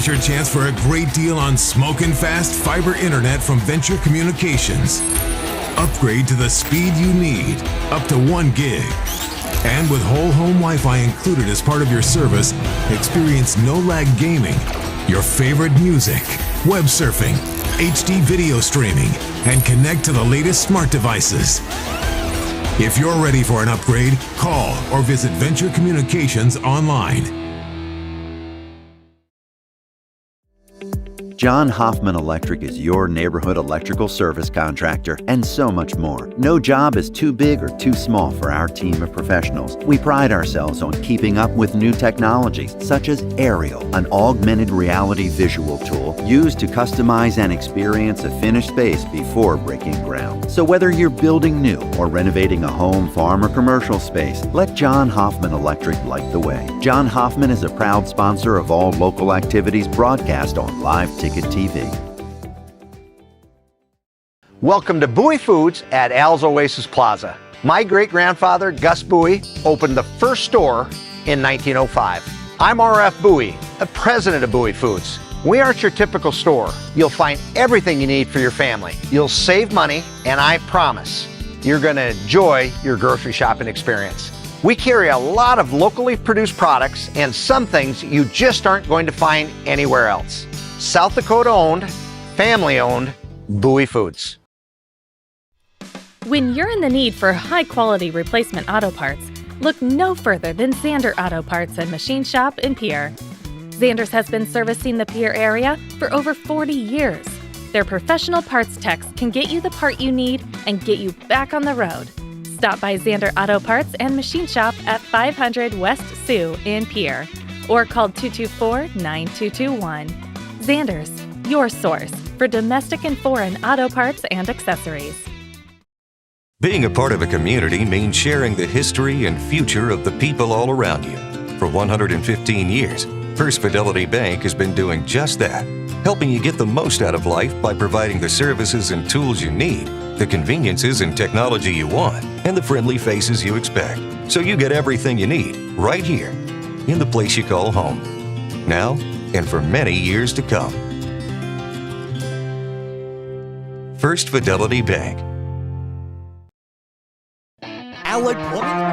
Here's your chance for a great deal on smoking fast fiber internet from Venture Communications. Upgrade to the speed you need, up to 1 gig. And with whole home Wi-Fi included as part of your service, experience no-lag gaming, your favorite music, web surfing, HD video streaming, and connect to the latest smart devices. If you're ready for an upgrade, call or visit Venture Communications online. John Hoffman Electric is your neighborhood electrical service contractor, and so much more. No job is too big or too small for our team of professionals. We pride ourselves on keeping up with new technologies, such as Aerial, an augmented reality visual tool used to customize and experience a finished space before breaking ground. So whether you're building new or renovating a home, farm, or commercial space, let John Hoffman Electric light the way. John Hoffman is a proud sponsor of all local activities broadcast on Live Ticket TV. Welcome to Bowie Foods at Al's Oasis Plaza. My great-grandfather, Gus Bowie, opened the first store in 1905. I'm R.F. Bowie, the president of Bowie Foods. We aren't your typical store. You'll find everything you need for your family. You'll save money, and I promise you're going to enjoy your grocery shopping experience. We carry a lot of locally produced products and some things you just aren't going to find anywhere else. South Dakota owned, family owned, Bowie Foods. When you're in the need for high-quality replacement auto parts, look no further than Zander Auto Parts and Machine Shop in Pierre. Zander's has been servicing the Pierre area for over 40 years. Their professional parts techs can get you the part you need and get you back on the road. Stop by Zander Auto Parts and Machine Shop at 500 West Sioux in Pierre or call 224-9221. Zander's, your source for domestic and foreign auto parts and accessories. Being a part of a community means sharing the history and future of the people all around you. For 115 years, First Fidelity Bank has been doing just that, helping you get the most out of life by providing the services and tools you need, the conveniences and technology you want, and the friendly faces you expect. So you get everything you need right here in the place you call home. Now and for many years to come. First Fidelity Bank. Allied Plumbing.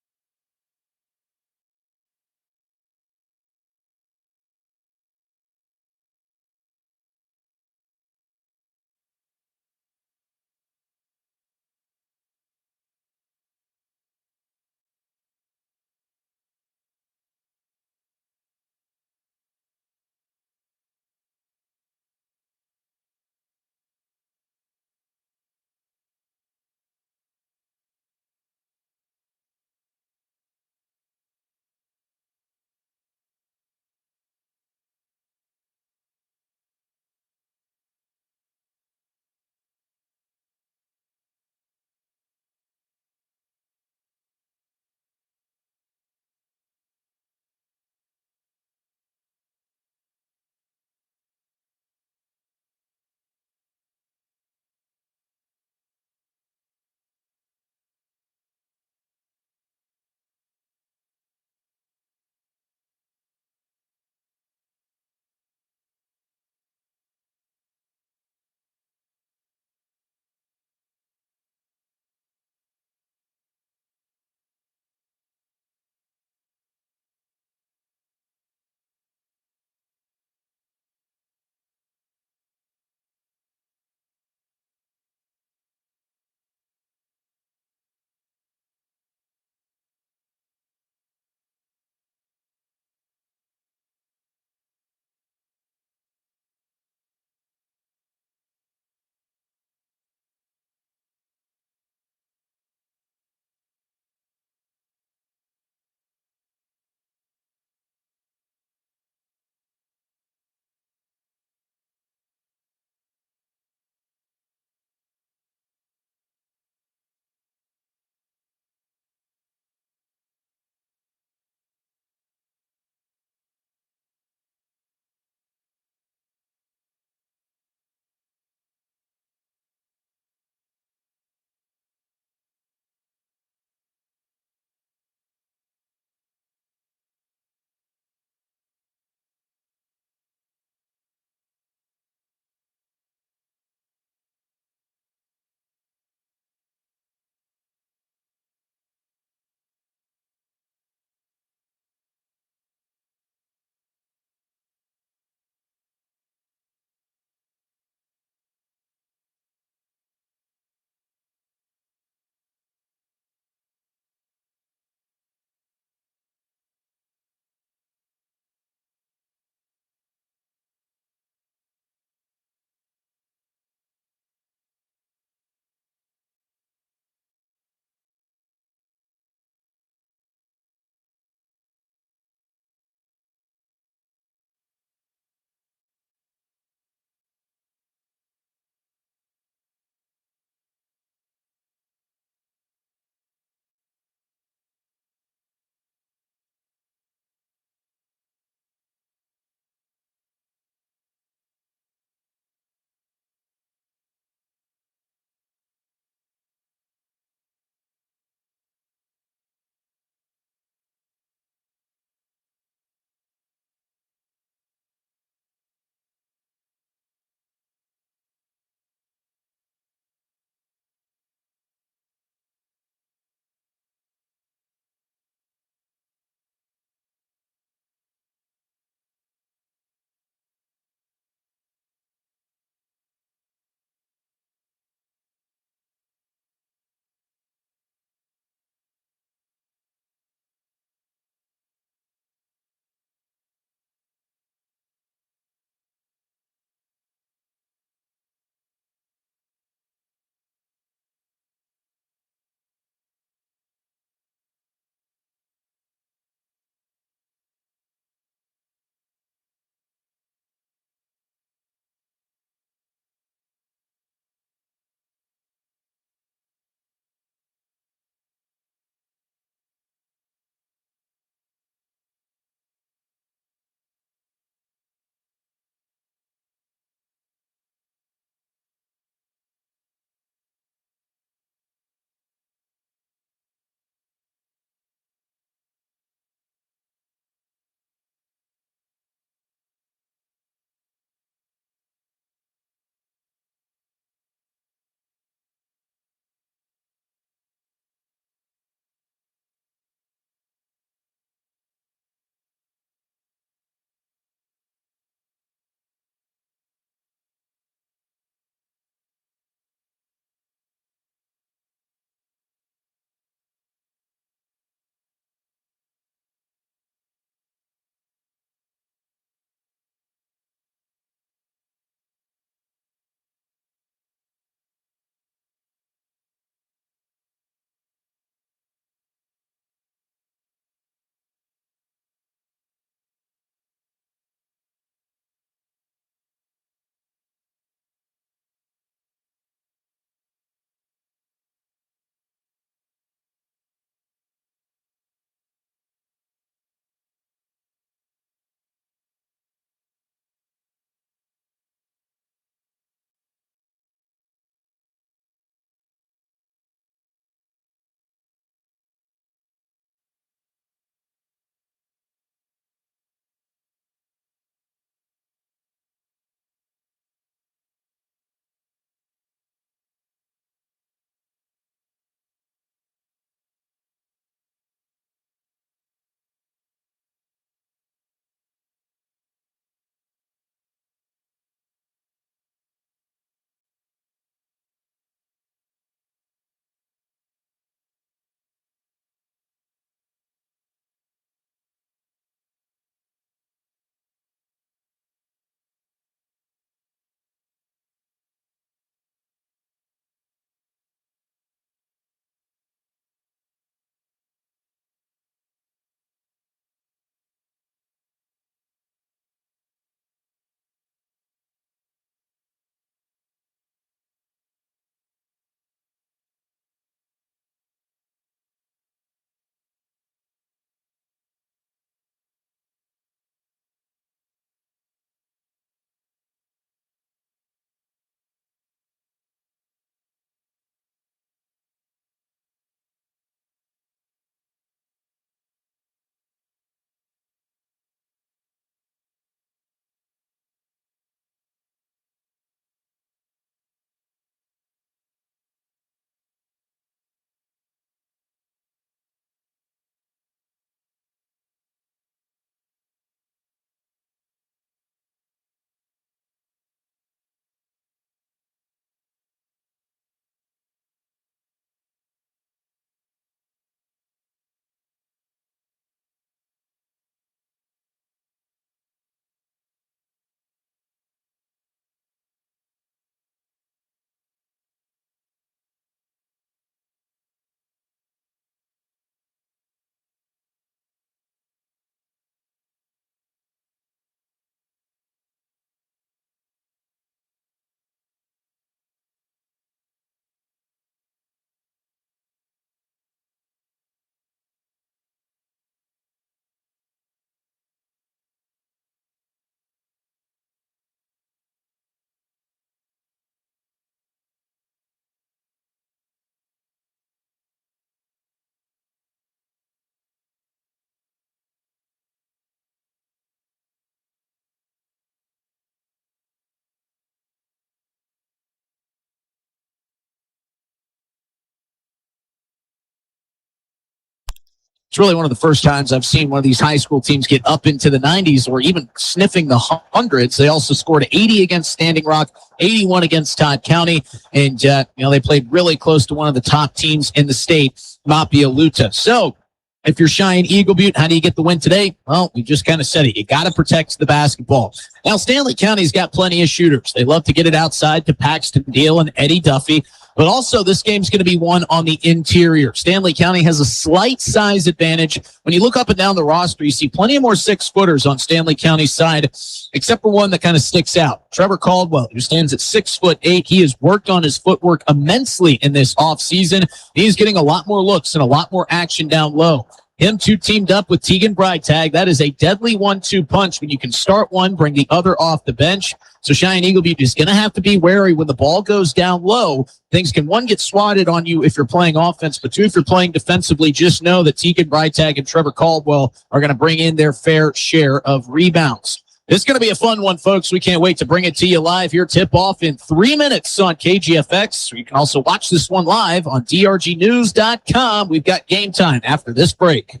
It's really one of the first times I've seen one of these high school teams get up into the 90s or even sniffing the hundreds. They also scored 80 against Standing Rock, 81 against Todd County, and they played really close to one of the top teams in the state, Mapialuta. So if you're Cheyenne-Eagle Butte, how do you get the win today? Well, we just kind of said it. You got to protect the basketball. Now, Stanley County's got plenty of shooters. They love to get it outside to Paxton Deal and Eddie Duffy. But also, this game's going to be won on the interior. Stanley County has a slight size advantage. When you look up and down the roster, you see plenty of more 6-footers on Stanley County's side, except for one that kind of sticks out. Trevor Caldwell, who stands at 6'8". He has worked on his footwork immensely in this offseason. He's getting a lot more looks and a lot more action down low. Him two teamed up with Tegan Breitag. That is a deadly 1-2 punch when you can start one, bring the other off the bench. So Cheyenne-Eagle Butte is going to have to be wary when the ball goes down low. Things can, one, get swatted on you if you're playing offense, but two, if you're playing defensively, just know that Tegan Breitag and Trevor Caldwell are going to bring in their fair share of rebounds. It's going to be a fun one, folks. We can't wait to bring it to you live here. Tip-off in 3 minutes on KGFX. You can also watch this one live on drgnews.com. We've got game time after this break.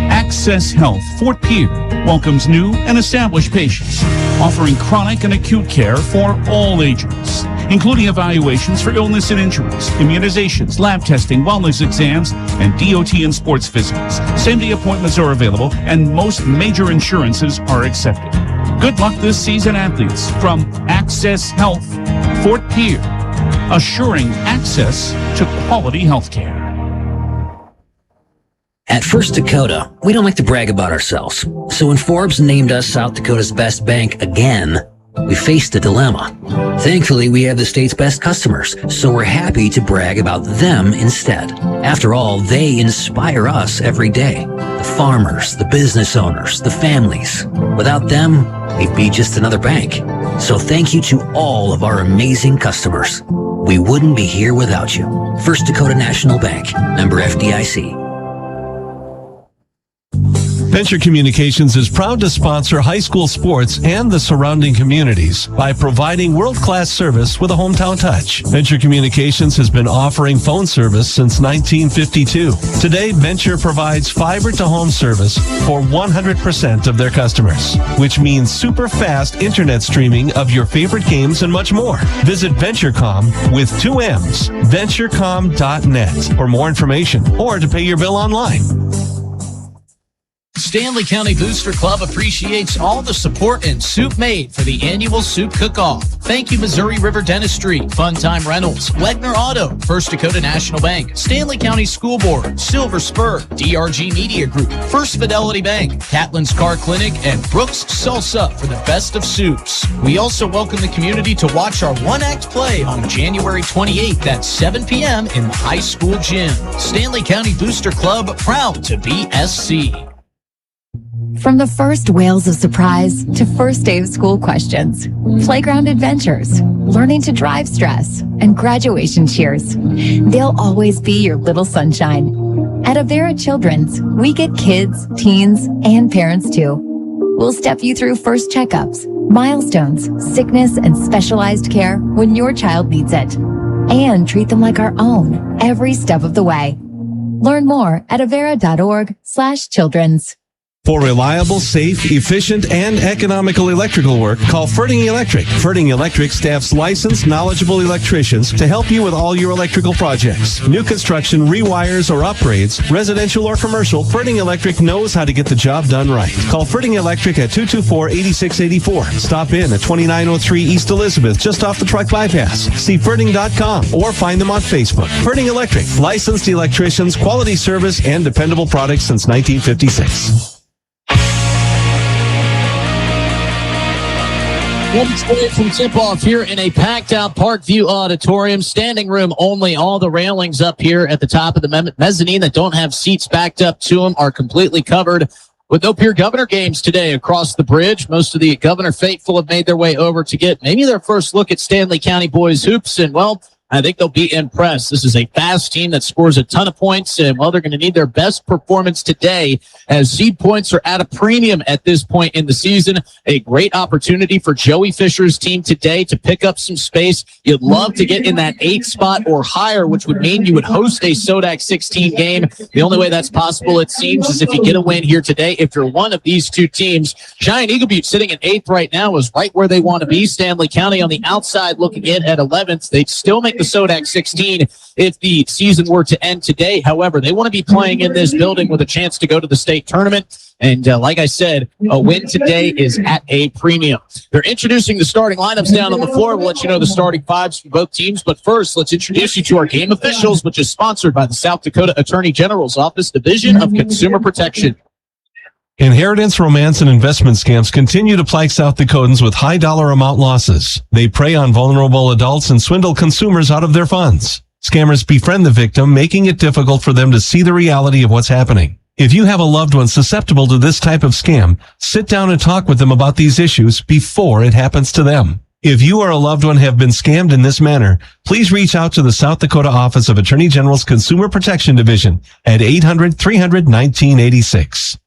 Access Health Fort Pierre welcomes new and established patients, offering chronic and acute care for all ages, including evaluations for illness and injuries, immunizations, lab testing, wellness exams, and DOT and sports visits. Same-day appointments are available, and most major insurances are accepted. Good luck this season, athletes, from Access Health Fort Pierre, assuring access to quality health care. At First Dakota, we don't like to brag about ourselves. So when Forbes named us South Dakota's best bank again, we faced a dilemma. Thankfully, we have the state's best customers, so we're happy to brag about them instead. After all, they inspire us every day. The farmers, the business owners, the families. Without them, we'd be just another bank. So thank you to all of our amazing customers. We wouldn't be here without you. First Dakota National Bank, member FDIC. Venture Communications is proud to sponsor high school sports and the surrounding communities by providing world-class service with a hometown touch. Venture Communications has been offering phone service since 1952. Today, Venture provides fiber-to-home service for 100% of their customers, which means super fast internet streaming of your favorite games and much more. Visit VentureCom with 2 M's, venturecom.net for more information or to pay your bill online. Stanley County Booster Club appreciates all the support and soup made for the annual soup cook-off. Thank you, Missouri River Dentistry, Fun Time Rentals, Wegner Auto, First Dakota National Bank, Stanley County School Board, Silver Spur, DRG Media Group, First Fidelity Bank, Catlin's Car Clinic, and Brooks Salsa for the best of soups. We also welcome the community to watch our one-act play on January 28th at 7 p.m. in the high school gym. Stanley County Booster Club, proud to be SC. From the first wails of surprise to first day of school questions, playground adventures, learning to drive stress, and graduation cheers, they'll always be your little sunshine. At Avera Children's, we get kids, teens, and parents too. We'll step you through first checkups, milestones, sickness, and specialized care when your child needs it, and treat them like our own every step of the way. Learn more at avera.org/children's. For reliable, safe, efficient, and economical electrical work, call Ferding Electric. Ferding Electric staffs licensed, knowledgeable electricians to help you with all your electrical projects. New construction, rewires, or upgrades, residential or commercial, Ferding Electric knows how to get the job done right. Call Ferding Electric at 224-8684. Stop in at 2903 East Elizabeth, just off the truck bypass. See Ferding.com or find them on Facebook. Ferding Electric, licensed electricians, quality service, and dependable products since 1956. Moments away from tip-off here in a packed-out Parkview Auditorium. Standing room only. All the railings up here at the top of the mezzanine that don't have seats backed up to them are completely covered with no Pierre Governor games today across the bridge. Most of the Governor faithful have made their way over to get maybe their first look at Stanley County boys hoops. And, well, I think they'll be impressed. This is a fast team that scores a ton of points, and, well, they're going to need their best performance today as seed points are at a premium at this point in the season. A great opportunity for Joey Fisher's team today to pick up some space. You'd love to get in that 8th spot or higher, which would mean you would host a SODAC 16 game. The only way that's possible, it seems, is if you get a win here today. If you're one of these two teams, Cheyenne-Eagle Butte sitting in 8th right now is right where they want to be. Stanley County on the outside looking in at 11th. They'd still make the SODAC 16 if the season were to end today. However, they want to be playing in this building with a chance to go to the state tournament. And like I said, a win today is at a premium. They're introducing the starting lineups down on the floor. We'll let you know the starting fives for both teams. But first, let's introduce you to our game officials, which is sponsored by the South Dakota Attorney General's Office, Division of Consumer Protection. Inheritance, romance, and investment scams continue to plague South Dakotans with high dollar amount losses. They prey on vulnerable adults and swindle consumers out of their funds. Scammers befriend the victim, making it difficult for them to see the reality of what's happening. If you have a loved one susceptible to this type of scam, sit down and talk with them about these issues before it happens to them. If you or a loved one have been scammed in this manner, please reach out to the South Dakota Office of Attorney General's Consumer Protection Division at 800-300-1986.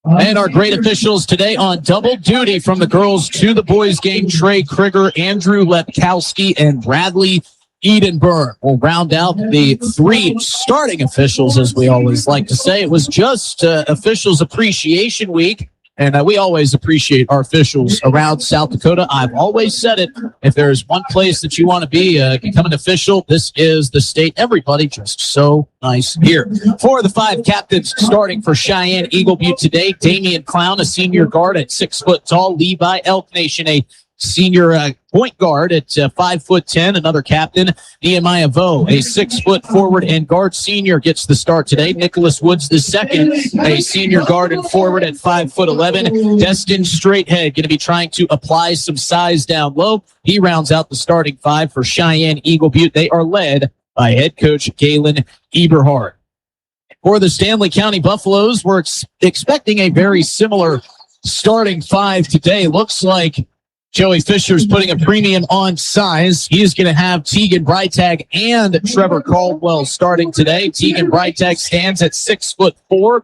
And our great officials today on double duty from the girls to the boys game, Trey Krieger, Andrew Lepkowski, and Bradley Edenburn will round out the 3 starting officials, as we always like to say. It was just Officials Appreciation Week, and we always appreciate our officials around South Dakota. I've always said it. If there's one place that you want to become an official, this is the state. Everybody just so nice here. 4 of the 5 captains starting for Cheyenne-Eagle Butte today. Damian Clown, a senior guard at 6 foot tall. Levi Elk Nation, a senior point guard at 5'10", another captain. Nehemiah Vo, a 6 foot forward and guard senior, gets the start today. Nicholas Woods II, a senior guard and forward at 5'11". Destin Straightead going to be trying to apply some size down low. He rounds out the starting 5 for Cheyenne-Eagle Butte. They are led by head coach Galen Eberhard. For the Stanley County Buffaloes, we're expecting a very similar starting 5 today. Looks like Joey Fisher's putting a premium on size. He is going to have Tegan Breitag and Trevor Caldwell starting today. Tegan Breitag stands at 6'4".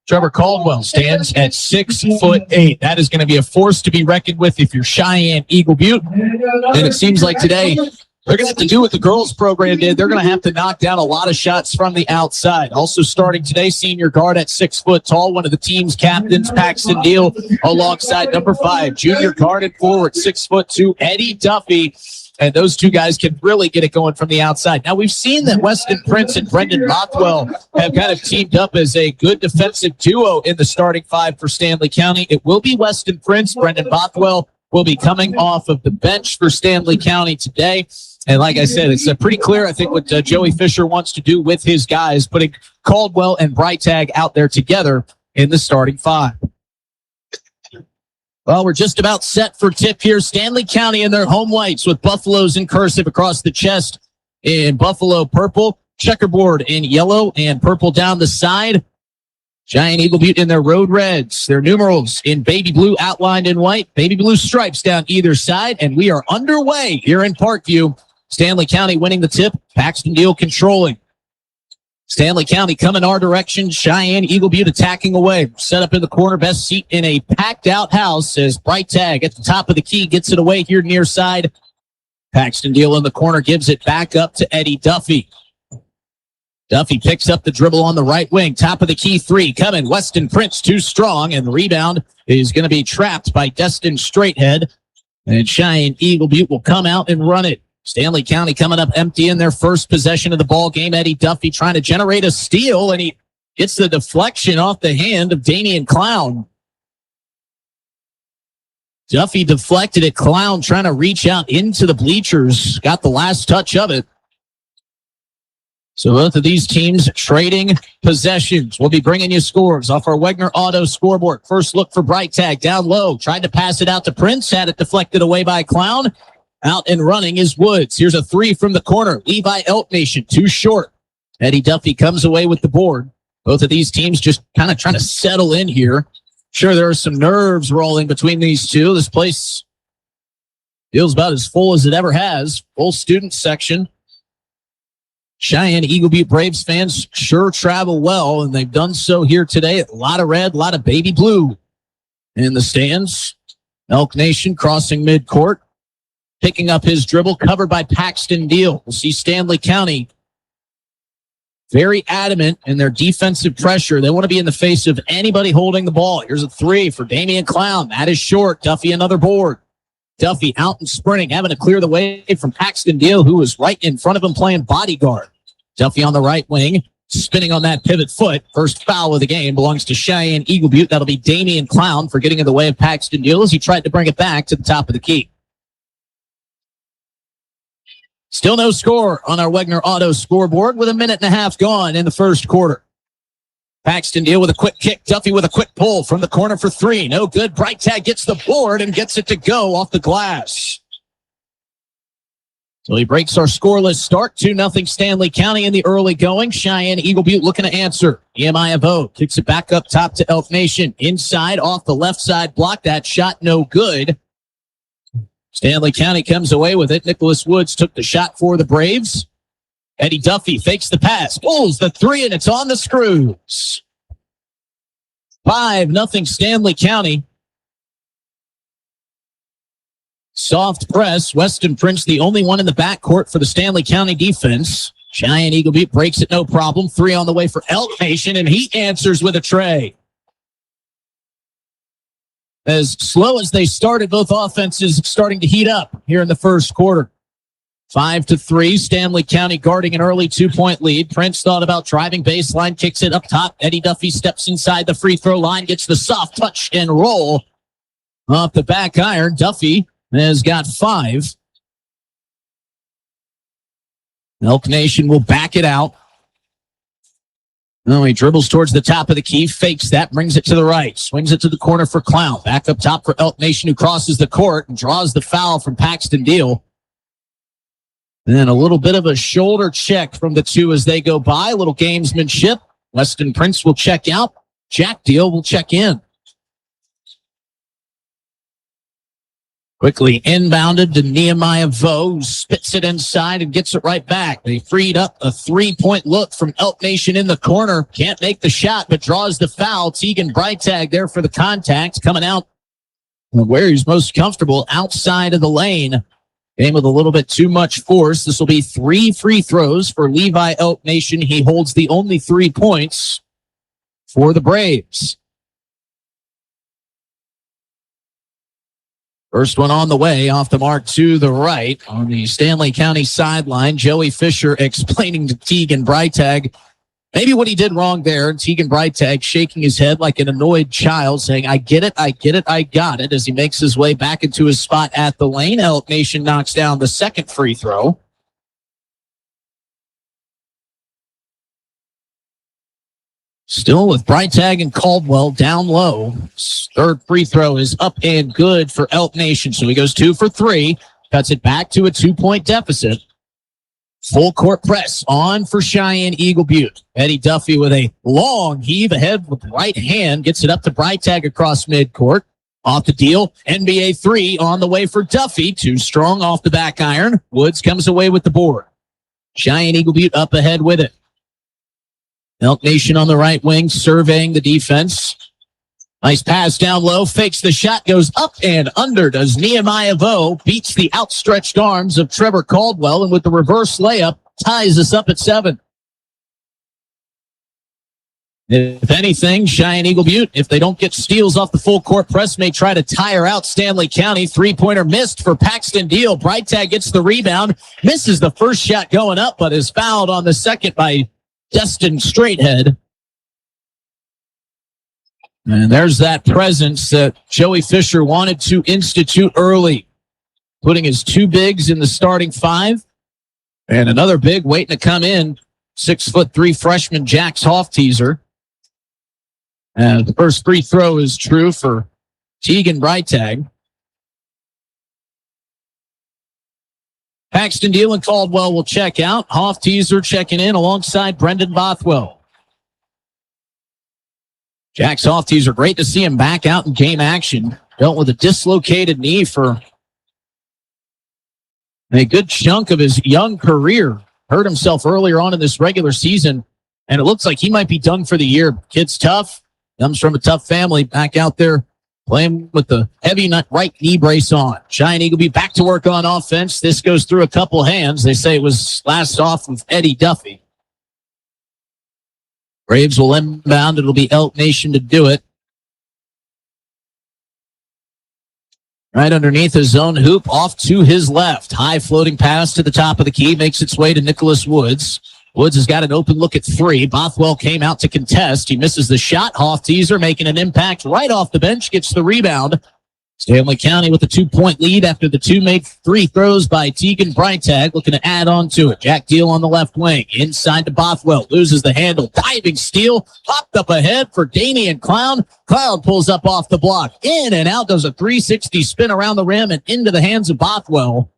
Trevor Caldwell stands at 6'8". That is going to be a force to be reckoned with if you're Cheyenne-Eagle Butte. And it seems like today they're going to have to do what the girls program did. They're going to have to knock down a lot of shots from the outside. Also starting today, senior guard at 6 foot tall, one of the team's captains, Paxton Neal, alongside number 5, junior guard and forward, 6'2", Eddie Duffy. And those two guys can really get it going from the outside. Now, we've seen that Weston Prince and Brendan Bothwell have kind of teamed up as a good defensive duo in the starting 5 for Stanley County. It will be Weston Prince. Brendan Bothwell will be coming off of the bench for Stanley County today. And like I said, it's pretty clear, I think, what Joey Fisher wants to do with his guys, putting Caldwell and Breitag out there together in the starting 5. Well, we're just about set for tip here. Stanley County in their home whites with Buffaloes in cursive across the chest in buffalo purple, checkerboard in yellow and purple down the side. Cheyenne-Eagle Butte in their road reds, their numerals in baby blue outlined in white, baby blue stripes down either side, and we are underway here in Parkview. Stanley County winning the tip, Paxton Deal controlling. Stanley County coming our direction, Cheyenne-Eagle Butte attacking away. Set up in the corner, best seat in a packed-out house as Breitag at the top of the key gets it away here near side. Paxton Deal in the corner gives it back up to Eddie Duffy. Duffy picks up the dribble on the right wing. Top of the key 3 coming. Weston Prince too strong, and the rebound is going to be trapped by Destin Straightead. And Cheyenne-Eagle Butte will come out and run it. Stanley County coming up empty in their first possession of the ball game. Eddie Duffy trying to generate a steal, and he gets the deflection off the hand of Damian Clown. Duffy deflected it. Clown trying to reach out into the bleachers. Got the last touch of it. So both of these teams trading possessions. We'll be bringing you scores off our Wegner Auto scoreboard. First look for Breitag down low. Tried to pass it out to Prince. Had it deflected away by Clown. Out and running is Woods. Here's a 3 from the corner. Levi Elk Nation too short. Eddie Duffy comes away with the board. Both of these teams just kind of trying to settle in here. Sure, there are some nerves rolling between these two. This place Feels about as full as it ever has. Full student section. Cheyenne-Eagle Butte Braves fans sure travel well, and they've done so here today. A lot of red, a lot of baby blue in the stands. Elk Nation crossing midcourt, picking up his dribble, covered by Paxton Deal. We'll see Stanley County very adamant in their defensive pressure. They want to be in the face of anybody holding the ball. Here's a three for Damian Clown. That is short. Duffy another board. Duffy out and sprinting, having to clear the way from Paxton Deal, who was right in front of him playing bodyguard. Duffy on the right wing, spinning on that pivot foot. First foul of the game belongs to Cheyenne-Eagle Butte. That'll be Damian Clown for getting in the way of Paxton Deal as he tried to bring it back to the top of the key. Still no score on our Wegner Auto scoreboard with a minute and a half gone in the first quarter. Paxton Deal with a quick kick. Duffy with a quick pull from the corner for three. No good. Breitag gets the board and gets it to go off the glass. So he breaks our scoreless start. 2-0 Stanley County in the early going. Cheyenne-Eagle Butte looking to answer. Nehemiah Vo kicks it back up top to Elk Nation. Inside off the left side block. That shot no good. Stanley County comes away with it. Nicholas Woods took the shot for the Braves. Eddie Duffy fakes the pass, pulls the three, and it's on the screws. 5-0 Stanley County. Soft press. Weston Prince, the only one in the backcourt for the Stanley County defense. Cheyenne-Eagle Butte breaks it, no problem. Three on the way for Elk Nation, and he answers with a tray. As slow as they started, both offenses starting to heat up here in the first quarter. 5-3, Stanley County guarding an early 2-point lead. Prince thought about driving baseline, kicks it up top. Eddie Duffy steps inside the free throw line, gets the soft touch and roll off the back iron. Duffy has got 5. Elk Nation will back it out. No, he dribbles towards the top of the key, fakes that, brings it to the right, swings it to the corner for Clown. Back up top for Elk Nation, who crosses the court and draws the foul from Paxton Deal. Then a little bit of a shoulder check from the two as they go by. A little gamesmanship. Weston Prince will check out. Jack Deal will check in. Quickly inbounded to Nehemiah Vo, who spits it inside and gets it right back. They freed up a 3-point look from Elk Nation in the corner. Can't make the shot, but draws the foul. Tegan Breitag there for the contact, coming out where he's most comfortable, outside of the lane. Game with a little bit too much force. This will be 3 free throws for Levi Elk Nation. He holds the only 3 points for the Braves. First one on the way, off the mark to the right on the Stanley County sideline. Joey Fisher explaining to Tegan Breitag maybe what he did wrong there. And Tegan Breitag shaking his head like an annoyed child, saying, I get it, I got it, as he makes his way back into his spot at the lane. Elk Nation knocks down the second free throw. Still with Breitag and Caldwell down low. Third free throw is up and good for Elk Nation. So he goes 2 for 3, cuts it back to a 2-point deficit. Full court press on for Cheyenne-Eagle Butte. Eddie Duffy with a long heave ahead with the right hand. Gets it up to Breitag across midcourt. Off the deal. NBA 3 on the way for Duffy. Too strong off the back iron. Woods comes away with the board. Cheyenne-Eagle Butte up ahead with it. Elk Nation on the right wing, surveying the defense. Nice pass down low, fakes the shot, goes up and under. Does Nehemiah Vo, beats the outstretched arms of Trevor Caldwell, and with the reverse layup, ties us up at 7. If anything, Cheyenne-Eagle Butte, if they don't get steals off the full court press, may try to tire out Stanley County. 3-pointer missed for Paxton Deal. Breitag gets the rebound, misses the first shot going up, but is fouled on the second by Destin Straighthead. And there's that presence that Joey Fisher wanted to institute early, putting his 2 bigs in the starting 5 and another big waiting to come in, 6'3" freshman Jax Hofteaser. And the first free throw is true for Tegan Breitag. Paxton Deal and Caldwell will check out. Hofteaser checking in alongside Brendan Bothwell. Jax Hofteaser, great to see him back out in game action. Dealt with a dislocated knee for a good chunk of his young career. Hurt himself earlier on in this regular season, and it looks like he might be done for the year. Kid's tough, comes from a tough family, back out there playing with the heavy right knee brace on. Cheyenne-Eagle be back to work on offense. This goes through a couple hands. They say it was last off with Eddie Duffy. Braves will inbound. It'll be Elk Nation to do it. Right underneath his zone hoop, off to his left. High floating pass to the top of the key, makes its way to Nicholas Woods. Woods has got an open look at three. Bothwell came out to contest. He misses the shot. Hoff-Teaser making an impact right off the bench, gets the rebound. Stanley County with a 2-point lead after the two made three throws by Tegan Breitag, looking to add on to it. Jack Deal on the left wing. Inside to Bothwell. Loses the handle. Diving steal. Popped up ahead for Damian Clown. Cloud pulls up off the block. In and out. Does a 360 spin around the rim and into the hands of Bothwell.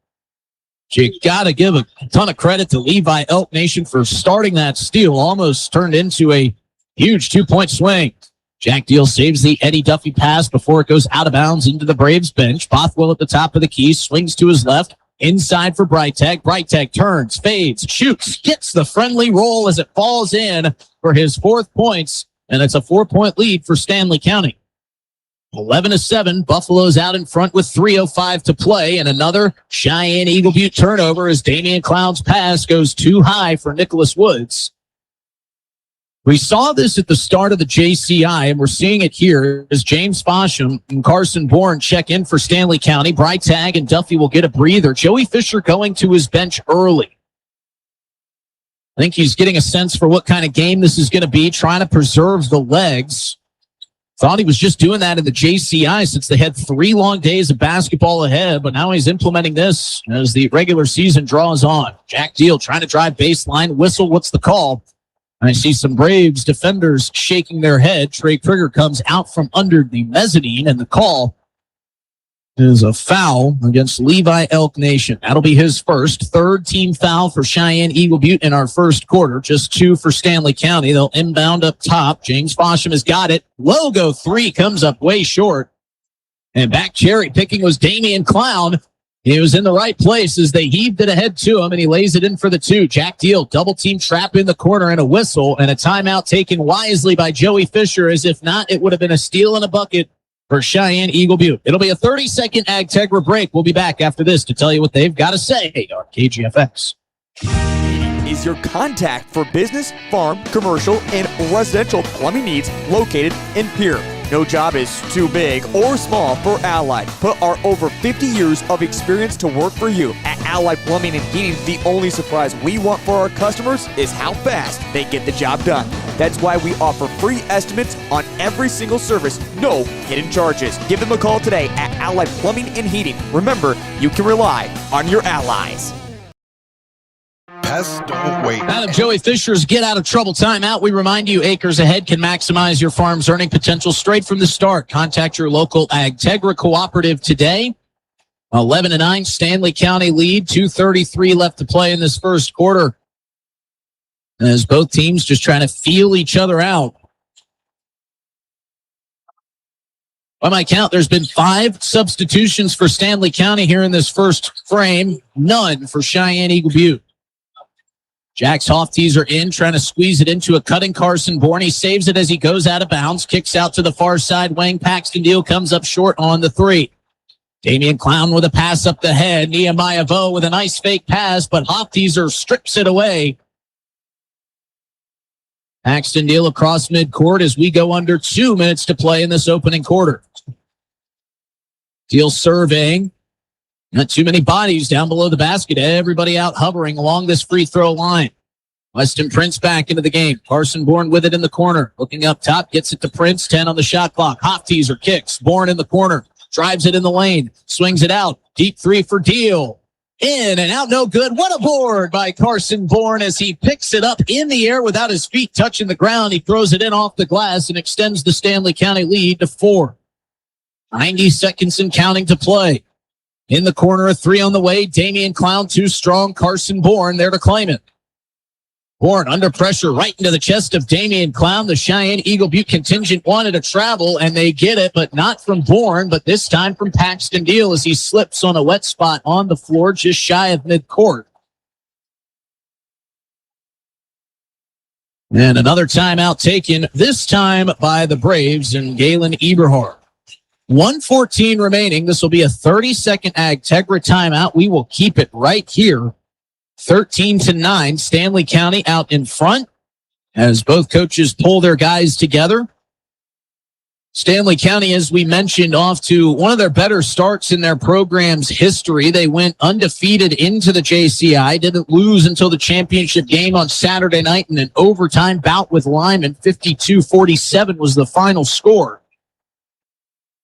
You got to give a ton of credit to Levi Elk Nation for starting that steal. Almost turned into a huge 2-point swing. Jack Deal saves the Eddie Duffy pass before it goes out of bounds into the Braves bench. Bothwell at the top of the key, swings to his left. Inside for Breitag. Breitag turns, fades, shoots, gets the friendly roll as it falls in for his 4th points. And it's a 4-point lead for Stanley County. 11-7, Buffalo's out in front with 3:05 to play, and another Cheyenne-Eagle Butte turnover as Damian Clown's pass goes too high for Nicholas Woods. We saw this at the start of the JCI, and we're seeing it here as James Fosham and Carson Bourne check in for Stanley County. Breitag and Duffy will get a breather. Joey Fisher going to his bench early. I think he's getting a sense for what kind of game this is going to be, trying to preserve the legs. Thought he was just doing that in the JCI since they had 3 long days of basketball ahead, but now he's implementing this as the regular season draws on. Jack Deal trying to drive baseline. Whistle, what's the call? I see some Braves defenders shaking their head. Trey Krieger comes out from under the mezzanine, and the call is a foul against Levi Elk Nation. That'll be his first. 3rd team foul for Cheyenne-Eagle Butte in our first quarter. Just 2 for Stanley County. They'll inbound up top. James Fosham has got it. Logo 3 comes up way short. And back cherry picking was Damian Clown. He was in the right place as they heaved it ahead to him, and he lays it in for the 2. Jack Deal, double team trap in the corner, and a whistle, and a timeout taken wisely by Joey Fisher, as if not, it would have been a steal and a bucket for Cheyenne-Eagle Butte. It'll be a 30-second Agtegra break. We'll be back after this to tell you what they've got to say on KGFX. Is your contact for business, farm, commercial, and residential plumbing needs located in Pierre. No job is too big or small for Allied. Put our over 50 years of experience to work for you. At Allied Plumbing and Heating, the only surprise we want for our customers is how fast they get the job done. That's why we offer free estimates on every single service, no hidden charges. Give them a call today at Allied Plumbing and Heating. Remember, you can rely on your allies. Pests don't wait. Out of Joey Fisher's Get Out of Trouble timeout, we remind you acres ahead can maximize your farm's earning potential straight from the start. Contact your local Agtegra cooperative today. 11-9, Stanley County lead. 2:33 left to play in this first quarter, as both teams just trying to feel each other out. By my count, there's been 5 substitutions for Stanley County here in this first frame. None for Cheyenne-Eagle Butte. Jack's Hoff-Teaser in, trying to squeeze it into a cutting Carson Bourne. He saves it as he goes out of bounds, kicks out to the far side wing. Paxton Deal comes up short on the 3. Damian Clown with a pass up the head. Nehemiah Vo with a nice fake pass, but Hoff-Teaser strips it away. Paxton Deal across midcourt as we go under 2 minutes to play in this opening quarter. Deal surveying. Not too many bodies down below the basket. Everybody out hovering along this free throw line. Weston Prince back into the game. Carson Bourne with it in the corner. Looking up top, gets it to Prince. 10 on the shot clock. Hoff-Teaser kicks. Bourne in the corner. Drives it in the lane. Swings it out. Deep 3 for Deal. In and out, no good. What a board by Carson Bourne as he picks it up in the air without his feet touching the ground. He throws it in off the glass and extends the Stanley County lead to 4. 90 seconds and counting to play. In the corner, a 3 on the way. Damian Clown, too strong. Carson Bourne there to claim it. Bourne under pressure right into the chest of Damian Clown. The Cheyenne-Eagle Butte contingent wanted to travel, and they get it, but not from Bourne, but this time from Paxton Deal as he slips on a wet spot on the floor just shy of midcourt. And another timeout taken, this time by the Braves and Galen Eberhard. 1:14 remaining. This will be a 30-second Agtegra timeout. We will keep it right here. 13-9, Stanley County out in front as both coaches pull their guys together. Stanley County, as we mentioned, off to one of their better starts in their program's history. They went undefeated into the JCI, didn't lose until the championship game on Saturday night in an overtime bout with Lyman. 52-47 was the final score.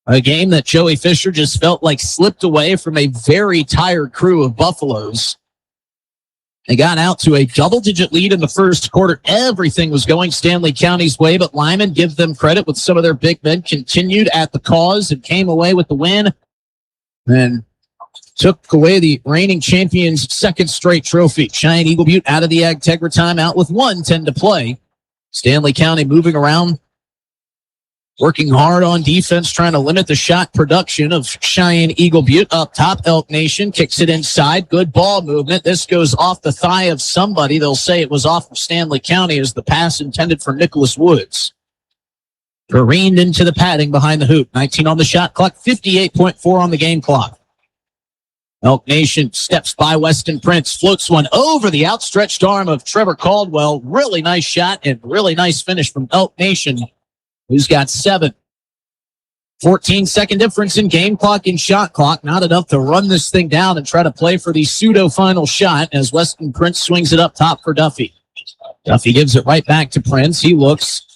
A game that Joey Fisher just felt like slipped away from a very tired crew of Buffaloes. They got out to a double-digit lead in the first quarter. Everything was going Stanley County's way, but Lyman, give them credit with some of their big men, continued at the cause and came away with the win and took away the reigning champions' second straight trophy. Cheyenne-Eagle Butte out of the Agtegra timeout with 1:10 to play. Stanley County moving around, working hard on defense, trying to limit the shot production of Cheyenne-Eagle Butte. Up top, Elk Nation kicks it inside. Good ball movement. This goes off the thigh of somebody. They'll say it was off of Stanley County as the pass intended for Nicholas Woods. Careened into the padding behind the hoop. 19 on the shot clock, 58.4 on the game clock. Elk Nation steps by Weston Prince, floats one over the outstretched arm of Trevor Caldwell. Really nice shot and really nice finish from Elk Nation, who's got 7. 14-second difference in game clock and shot clock. Not enough to run this thing down and try to play for the pseudo-final shot as Weston Prince swings it up top for Duffy. Duffy gives it right back to Prince. He looks.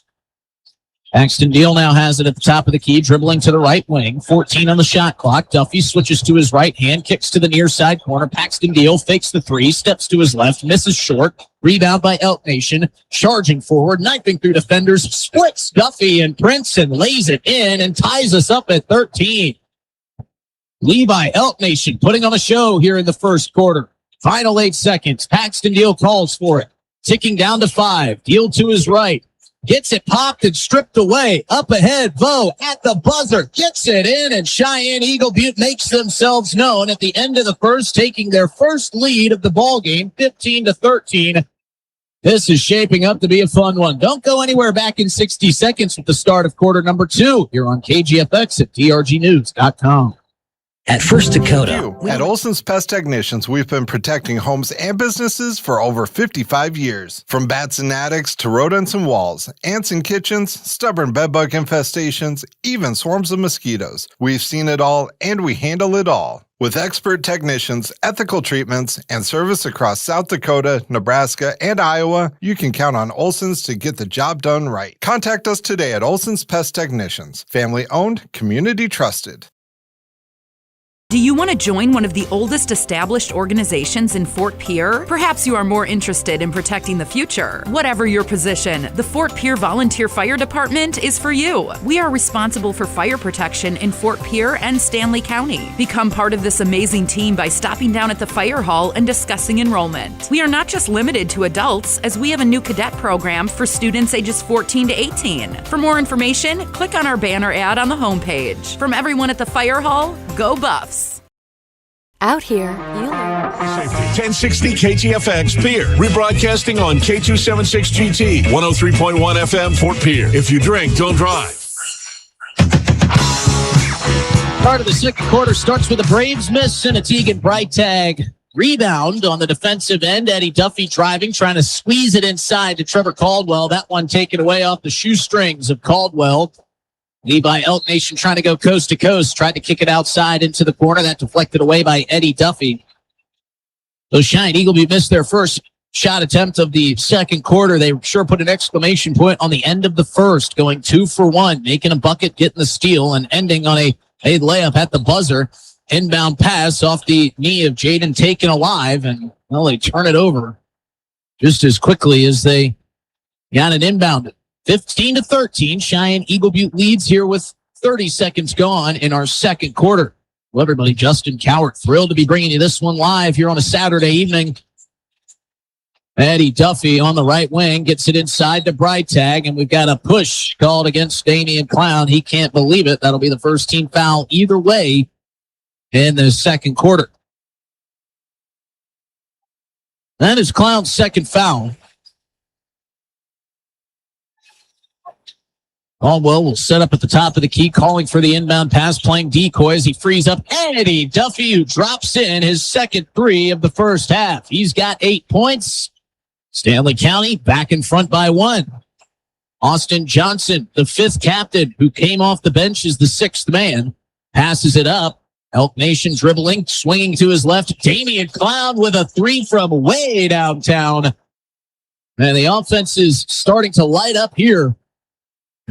Paxton Deal now has it at the top of the key, dribbling to the right wing. 14 on the shot clock. Duffy switches to his right hand, kicks to the near side corner. Paxton Deal fakes the three, steps to his left, misses short. Rebound by Elk Nation, charging forward, knifing through defenders, splits Duffy and Prince and lays it in and ties us up at 13. Levi, Elk Nation putting on a show here in the first quarter. Final 8 seconds. Paxton Deal calls for it. Ticking down to 5. Deal to his right. Gets it popped and stripped away. Up ahead, Vo at the buzzer. Gets it in, and Cheyenne-Eagle Butte makes themselves known at the end of the first, taking their first lead of the ball game, 15-13. This is shaping up to be a fun one. Don't go anywhere. Back in 60 seconds with the start of quarter number 2 here on KGFX at drgnews.com. At First Dakota, At Olson's Pest Technicians, we've been protecting homes and businesses for over 55 years. From bats and attics to rodents and walls, ants in kitchens, stubborn bedbug infestations, even swarms of mosquitoes. We've seen it all, and we handle it all. With expert technicians, ethical treatments, and service across South Dakota, Nebraska, and Iowa, you can count on Olson's to get the job done right. Contact us today at Olson's Pest Technicians. Family owned, community trusted. Do you want to join one of the oldest established organizations in Fort Pierre? Perhaps you are more interested in protecting the future. Whatever your position, the Fort Pierre Volunteer Fire Department is for you. We are responsible for fire protection in Fort Pierre and Stanley County. Become part of this amazing team by stopping down at the fire hall and discussing enrollment. We are not just limited to adults, as we have a new cadet program for students ages 14 to 18. For more information, click on our banner ad on the homepage. From everyone at the fire hall, go Buffs! Out here, you learn. 1060 KTFX Pierre. Rebroadcasting on K276GT, 103.1 FM Fort Pierre. If you drink, don't drive. Part of the second quarter starts with a Braves miss and a Teagan Breitag rebound on the defensive end. Eddie Duffy driving, trying to squeeze it inside to Trevor Caldwell. That one taken away off the shoestrings of Caldwell. Levi, Elk Nation trying to go coast to coast. Tried to kick it outside into the corner. That deflected away by Eddie Duffy. Those Cheyenne-Eagle Butte missed their first shot attempt of the second quarter. They sure put an exclamation point on the end of the first, going 2 for 1, making a bucket, getting the steal, and ending on a layup at the buzzer. Inbound pass off the knee of Jaden Taken Alive, and, well, they turn it over just as quickly as they got it inbounded. 15-13, Cheyenne-Eagle Butte leads here with 30 seconds gone in our second quarter. Well, everybody, Justin Cowart, thrilled to be bringing you this one live here on a Saturday evening. Eddie Duffy on the right wing gets it inside to Breitag, and we've got a push called against Damian Clown. He can't believe it. That'll be the first team foul either way in the second quarter. That is Clown's second foul. Caldwell will set up at the top of the key, calling for the inbound pass, playing decoy as he frees up Eddie Duffy, who drops in his second three of the first half. He's got 8 points. Stanley County back in front by 1. Austin Johnson, the 5th captain, who came off the bench as the 6th man, passes it up. Elk Nation dribbling, swinging to his left. Damian Clown with a 3 from way downtown. And the offense is starting to light up here.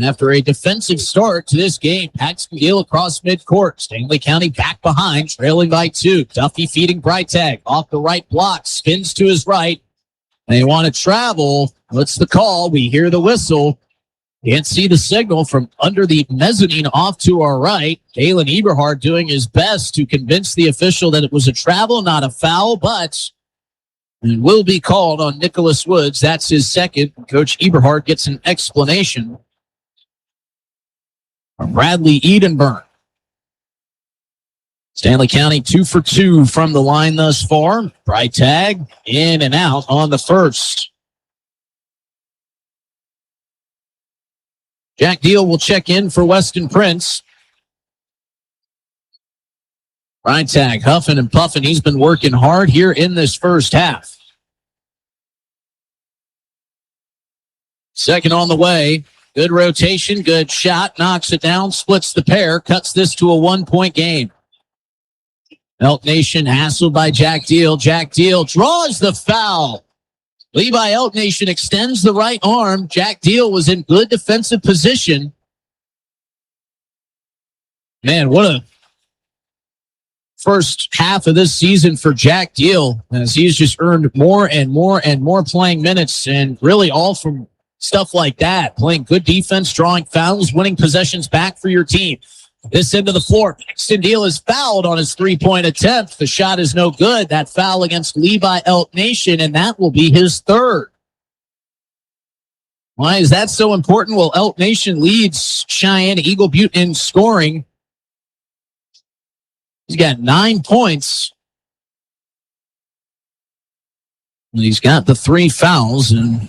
After a defensive start to this game, Paxton-Gill across midcourt. Stanley County back behind, trailing by 2. Duffy feeding Breitag off the right block, spins to his right. They want to travel. What's the call? We hear the whistle. Can't see the signal from under the mezzanine off to our right. Galen Eberhard doing his best to convince the official that it was a travel, not a foul, but it will be called on Nicholas Woods. That's his second. Coach Eberhard gets an explanation from Bradley Edenburn. Stanley County 2 for 2 from the line thus far. Breitag in and out on the first. Jack Deal will check in for Weston Prince. Breitag huffing and puffing. He's been working hard here in this first half. Second on the way. Good rotation, good shot, knocks it down, splits the pair, cuts this to a 1-point game. Elk Nation hassled by Jack Deal. Jack Deal draws the foul. Levi Elk Nation extends the right arm. Jack Deal was in good defensive position. Man, what a first half of this season for Jack Deal, as he's just earned more and more and more playing minutes, and really all from stuff like that. Playing good defense, drawing fouls, winning possessions back for your team. This end of the floor, Paxton Deal is fouled on his 3-point attempt. The shot is no good. That foul against Levi Elk Nation, and that will be his third. Why is that so important? Well, Elk Nation leads Cheyenne-Eagle Butte in scoring. He's got 9 points. He's got the 3 fouls, and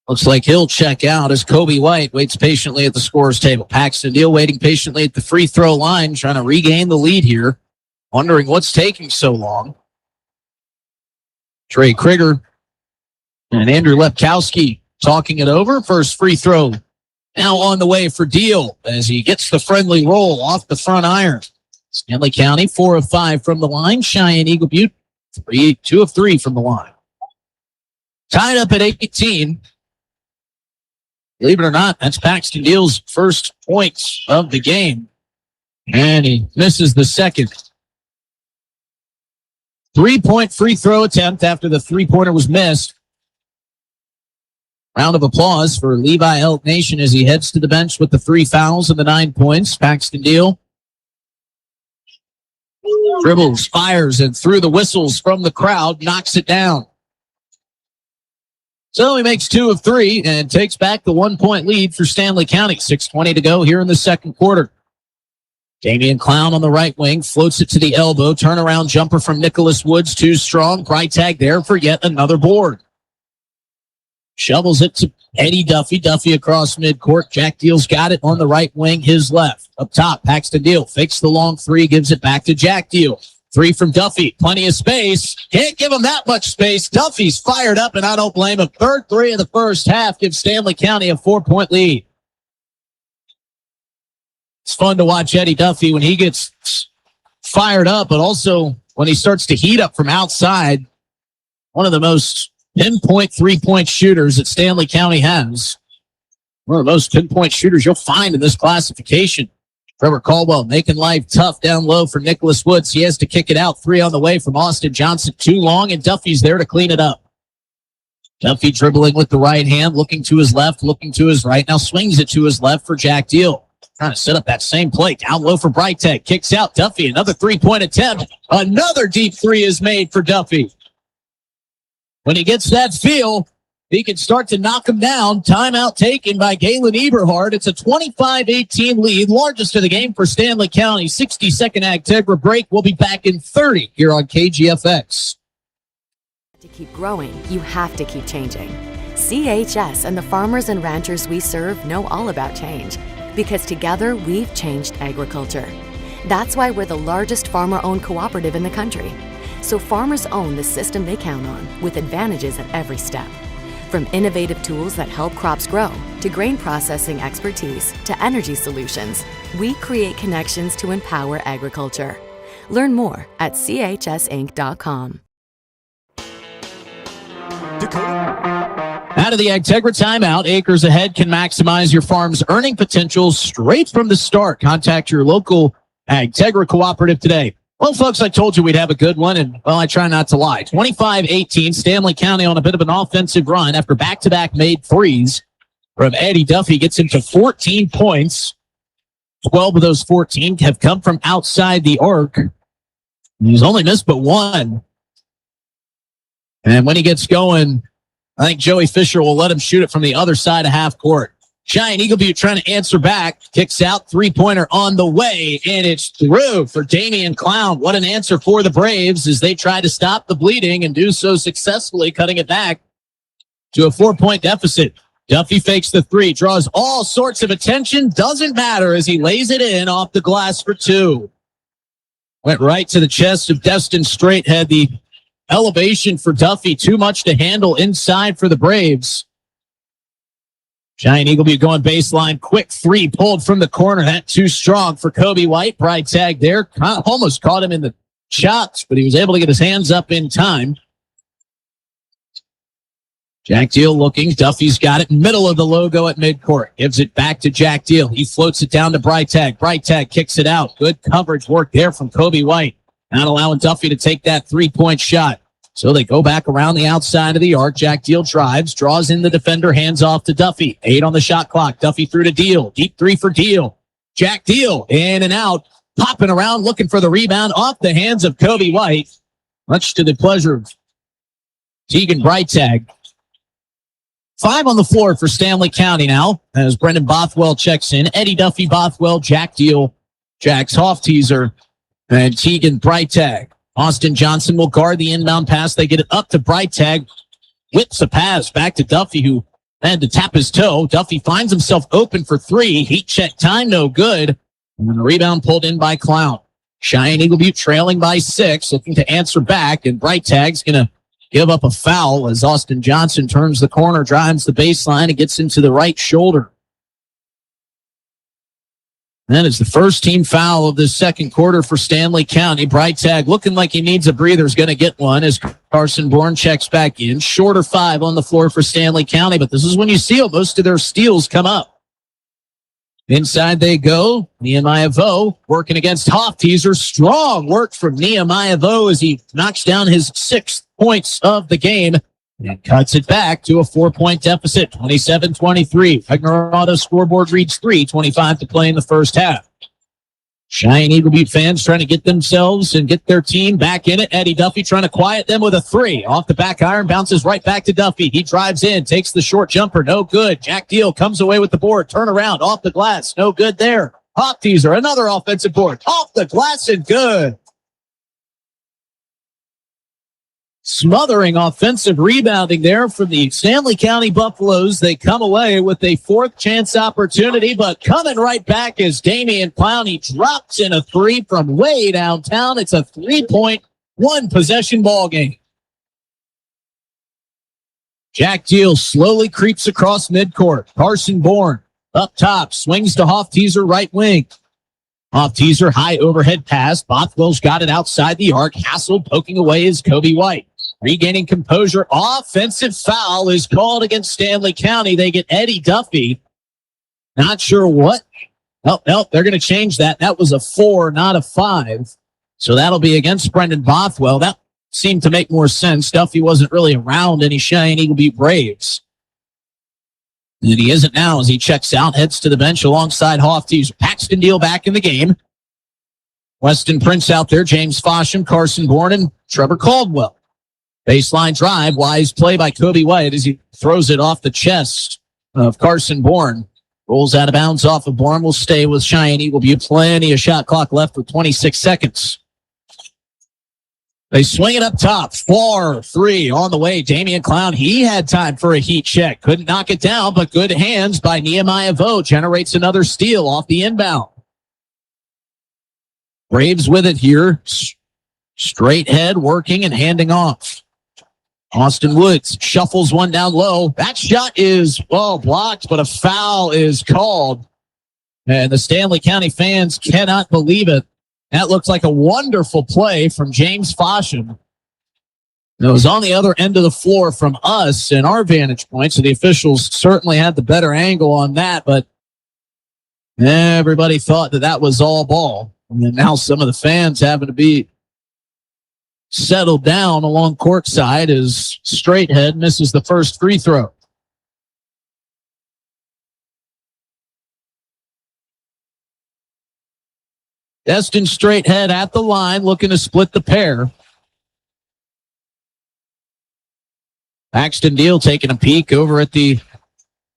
looks like he'll check out as Kobe White waits patiently at the scorer's table. Paxton Deal waiting patiently at the free throw line, trying to regain the lead here, wondering what's taking so long. Trey Krieger and Andrew Lepkowski talking it over. First free throw now on the way for Deal as he gets the friendly roll off the front iron. Stanley County 4 of 5 from the line. Cheyenne-Eagle Butte 2 of 3 from the line. Tied up at 18. Believe it or not, that's Paxton Deal's first points of the game. And he misses the second. 3-point free throw attempt after the 3-pointer was missed. Round of applause for Levi Elk Nation as he heads to the bench with the 3 fouls and the 9 points. Paxton Deal dribbles, fires, and through the whistles from the crowd, knocks it down. So he makes 2 of 3 and takes back the 1-point lead for Stanley County. 6:20 to go here in the second quarter. Damian Clown on the right wing floats it to the elbow. Turnaround jumper from Nicholas Woods, too strong. Breitag there for yet another board. Shovels it to Eddie Duffy. Duffy across midcourt. Jack Deal's got it on the right wing, his left. Up top, Paxton Deal fakes the long 3, gives it back to Jack Deal. 3 from Duffy. Plenty of space. Can't give him that much space. Duffy's fired up, and I don't blame him. Third 3 of the first half gives Stanley County a 4-point lead. It's fun to watch Eddie Duffy when he gets fired up, but also when he starts to heat up from outside. One of the most pinpoint 3-point shooters that Stanley County has. One of the most pinpoint shooters you'll find in this classification. Trevor Caldwell making life tough down low for Nicholas Woods. He has to kick it out. 3 on the way from Austin Johnson. Too long, and Duffy's there to clean it up. Duffy dribbling with the right hand, looking to his left, looking to his right. Now swings it to his left for Jack Deal. Trying to set up that same play. Down low for Breitag. Kicks out Duffy. Another 3-point attempt. Another deep 3 is made for Duffy. when he gets that feel, he can start to knock him down. Timeout taken by Galen Eberhard. It's a 25-18 lead, largest of the game for Stanley County. 60-second Agtegra break. We'll be back in 30 here on KGFX. To keep growing, you have to keep changing. CHS and the farmers and ranchers we serve know all about change, because together we've changed agriculture. That's why we're the largest farmer-owned cooperative in the country. So farmers own the system they count on, with advantages at every step. From innovative tools that help crops grow, to grain processing expertise, to energy solutions, we create connections to empower agriculture. Learn more at chsinc.com. Out of the Agtegra timeout, acres ahead can maximize your farm's earning potential straight from the start. Contact your local Agtegra cooperative today. Well, folks, I told you we'd have a good one, and, well, I try not to lie. 25-18, Stanley County on a bit of an offensive run after back-to-back made threes from Eddie Duffy. Gets him to 14 points. 12 of those 14 have come from outside the arc. He's only missed but one. And when he gets going, I think Joey Fisher will let him shoot it from the other side of half court. Cheyenne-Eagle Butte trying to answer back. Kicks out, three-pointer on the way, and it's through for Damian Clown. What an answer for the Braves as they try to stop the bleeding and do so successfully, cutting it back to a 4-point deficit. Duffy fakes the three, draws all sorts of attention. Doesn't matter as he lays it in off the glass for two. Went right to the chest of Destin Strait. Had the elevation for Duffy. Too much to handle inside for the Braves. Cheyenne-Eagle Butte going baseline. Quick three pulled from the corner. That too strong for Kobe White. Bright tag there. Almost caught him in the chops, but he was able to get his hands up in time. Jack Deal looking. Duffy's got it. Middle of the logo at midcourt. Gives it back to Jack Deal. He floats it down to Brightag. Brightag kicks it out. Good coverage work there from Kobe White. Not allowing Duffy to take that three-point shot. So they go back around the outside of the arc. Jack Deal drives, draws in the defender, hands off to Duffy. 8 on the shot clock. Duffy through to Deal. Deep three for Deal. Jack Deal in and out. Popping around, looking for the rebound off the hands of Kobe White. Much to the pleasure of Tegan Brightag. 5 on the floor for Stanley County now as Brendan Bothwell checks in. Eddie Duffy, Bothwell, Jack Deal, Jack's Hofteaser, and Tegan Brightag. Austin Johnson will guard the inbound pass. They get it up to Brightag. Whips a pass back to Duffy, who had to tap his toe. Duffy finds himself open for three. Heat check time, no good. And then the rebound pulled in by Clown. Cheyenne-Eagle Butte trailing by 6, looking to answer back, and Brightag's going to give up a foul as Austin Johnson turns the corner, drives the baseline, and gets into the right shoulder. That is the first team foul of the second quarter for Stanley County. Brightag looking like he needs a breather, is going to get one as Carson Bourne checks back in. Shorter 5 on the floor for Stanley County, but this is when you see most of their steals come up. Inside they go. Nehemiah Vo working against Hofteaser. Strong work from Nehemiah Vo as he knocks down his 6th points of the game and cuts it back to a 4-point deficit. 27-23. Wagner Auto scoreboard reads 3:25 to play in the first half. Cheyenne-Eagle Butte fans trying to get themselves and get their team back in it. Eddie Duffy trying to quiet them with a 3. Off the back iron, bounces right back to Duffy. He drives in, takes the short jumper. No good. Jack Deal comes away with the board. Turn around, off the glass. No good there. Hofteaser, another offensive board. Off the glass and good. Smothering offensive rebounding there from the Stanley County Buffaloes. They come away with a 4th chance opportunity, but coming right back is Damian Clown. He drops in a 3 from way downtown. It's a 3-point, 1-possession ball game. Jack Deal slowly creeps across midcourt. Carson Bourne up top, swings to Hofteaser right wing. Hofteaser high overhead pass. Bothwell's got it outside the arc. Hassel poking away is Kobe White. Regaining composure. Offensive foul is called against Stanley County. They get Eddie Duffy. Not sure what. Oh, no, they're going to change that. That was a 4, not a 5. So that'll be against Brendan Bothwell. That seemed to make more sense. Duffy wasn't really around any Cheyenne-Eagle Butte Braves. And he isn't now as he checks out, heads to the bench alongside Hofteaser. Paxton Deal back in the game. Weston Prince out there, James Fosham, Carson Bourne, and Trevor Caldwell. Baseline drive, wise play by Kobe White as he throws it off the chest of Carson Bourne. Rolls out of bounds off of Bourne. Will stay with Cheyenne-Eagle Butte. Plenty of shot clock left with 26 seconds. They swing it up top. 4-3 on the way. Damian Clown, he had time for a heat check. Couldn't knock it down, but good hands by Nehemiah Vo. Generates another steal off the inbound. Braves with it here. Straight head working and handing off. Austin Woods shuffles one down low. That shot is, blocked, but a foul is called. And the Stanley County fans cannot believe it. That looks like a wonderful play from James Fosham. It was on the other end of the floor from us and our vantage point, so the officials certainly had the better angle on that, but everybody thought that was all ball. And then now some of the fans having to be settled down along courtside as Straighthead misses the first free throw. Destin Straighthead at the line looking to split the pair. Paxton Deal taking a peek over at the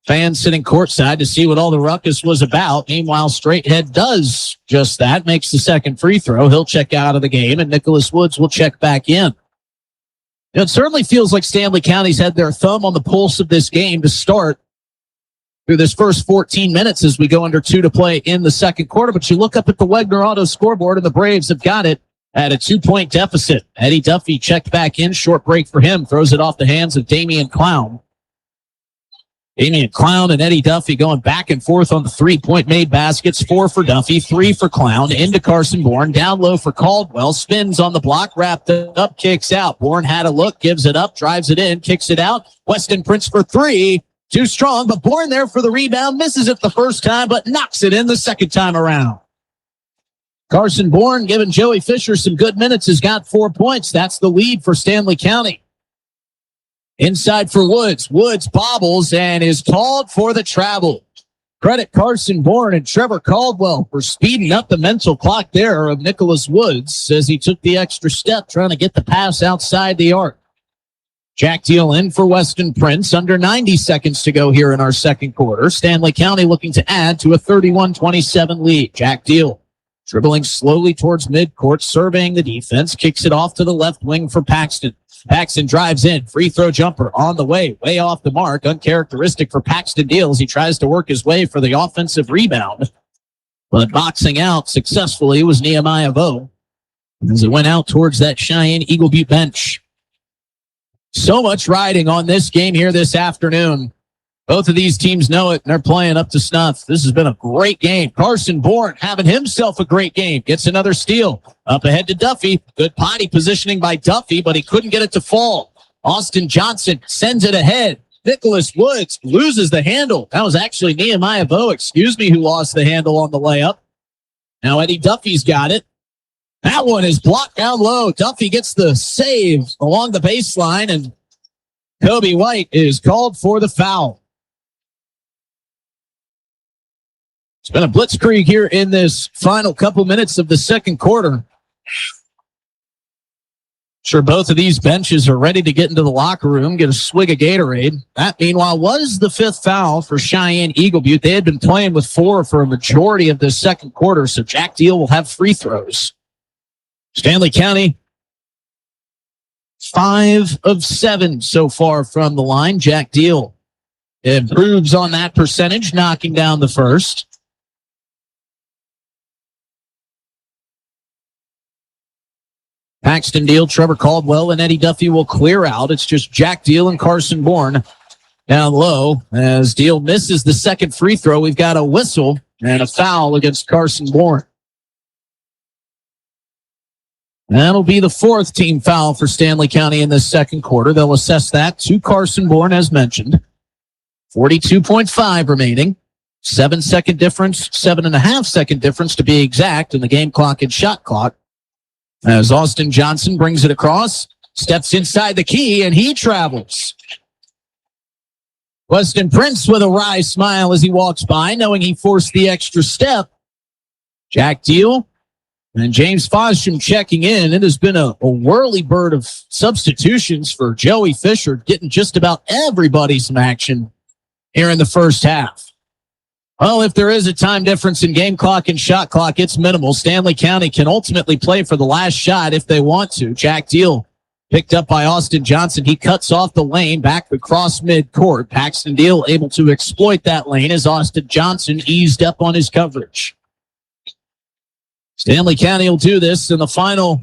fans sitting courtside to see what all the ruckus was about. Meanwhile, Straighthead does just that, makes the second free throw. He'll check out of the game, and Nicholas Woods will check back in. It certainly feels like Stanley County's had their thumb on the pulse of this game to start through this first 14 minutes as we go under 2 to play in the second quarter. But you look up at the Wegner Auto scoreboard, and the Braves have got it at a 2-point deficit. Eddie Duffy checked back in. Short break for him. Throws it off the hands of Damian Clown. Damian Clown and Eddie Duffy going back and forth on the 3-point made baskets. 4 for Duffy, 3 for Clown. Into Carson Bourne. Down low for Caldwell. Spins on the block. Wrapped up. Kicks out. Bourne had a look. Gives it up. Drives it in. Kicks it out. Weston Prince for 3. Too strong, but Bourne there for the rebound. Misses it the first time, but knocks it in the second time around. Carson Bourne giving Joey Fisher some good minutes. Has got 4 points. That's the lead for Stanley County. Inside for Woods. Woods bobbles and is called for the travel. Credit Carson Bourne and Trevor Caldwell for speeding up the mental clock there of Nicholas Woods as he took the extra step trying to get the pass outside the arc. Jack Deal in for Weston Prince. Under 90 seconds to go here in our second quarter. Stanley County looking to add to a 31-27 lead. Jack Deal dribbling slowly towards midcourt, surveying the defense. Kicks it off to the left wing for Paxton. Paxton drives in. Free throw jumper on the way. Way off the mark. Uncharacteristic for Paxton Deal as he tries to work his way for the offensive rebound. But boxing out successfully was Nehemiah Vo as it went out towards that Cheyenne-Eagle Butte bench. So much riding on this game here this afternoon. Both of these teams know it, and they're playing up to snuff. This has been a great game. Carson Bourne having himself a great game. Gets another steal. Up ahead to Duffy. Good potty positioning by Duffy, but he couldn't get it to fall. Austin Johnson sends it ahead. Nicholas Woods loses the handle. That was actually Nehemiah Vo, who lost the handle on the layup. Now Eddie Duffy's got it. That one is blocked down low. Duffy gets the save along the baseline, and Kobe White is called for the foul. It's been a blitzkrieg here in this final couple minutes of the second quarter. Sure, both of these benches are ready to get into the locker room, get a swig of Gatorade. That, meanwhile, was the 5th foul for Cheyenne-Eagle Butte. They had been playing with 4 for a majority of this second quarter, so Jack Deal will have free throws. Stanley County, 5 of 7 so far from the line. Jack Deal improves on that percentage, knocking down the first. Paxton Deal, Trevor Caldwell, and Eddie Duffy will clear out. It's just Jack Deal and Carson Bourne down low. As Deal misses the second free throw, we've got a whistle and a foul against Carson Bourne. That'll be the 4th team foul for Stanley County in this second quarter. They'll assess that to Carson Bourne, as mentioned. 42.5 remaining. 7-second difference, 7.5-second difference to be exact in the game clock and shot clock. As Austin Johnson brings it across, steps inside the key, and he travels. Weston Prince with a wry smile as he walks by, knowing he forced the extra step. Jack Deal And James Fosham checking in. It has been a whirly-bird of substitutions for Joey Fisher, getting just about everybody some action here in the first half. Well, if there is a time difference in game clock and shot clock, it's minimal. Stanley County can ultimately play for the last shot if they want to. Jack Deal picked up by Austin Johnson. He cuts off the lane back across midcourt. Paxton Deal able to exploit that lane as Austin Johnson eased up on his coverage. Stanley County will do this in the final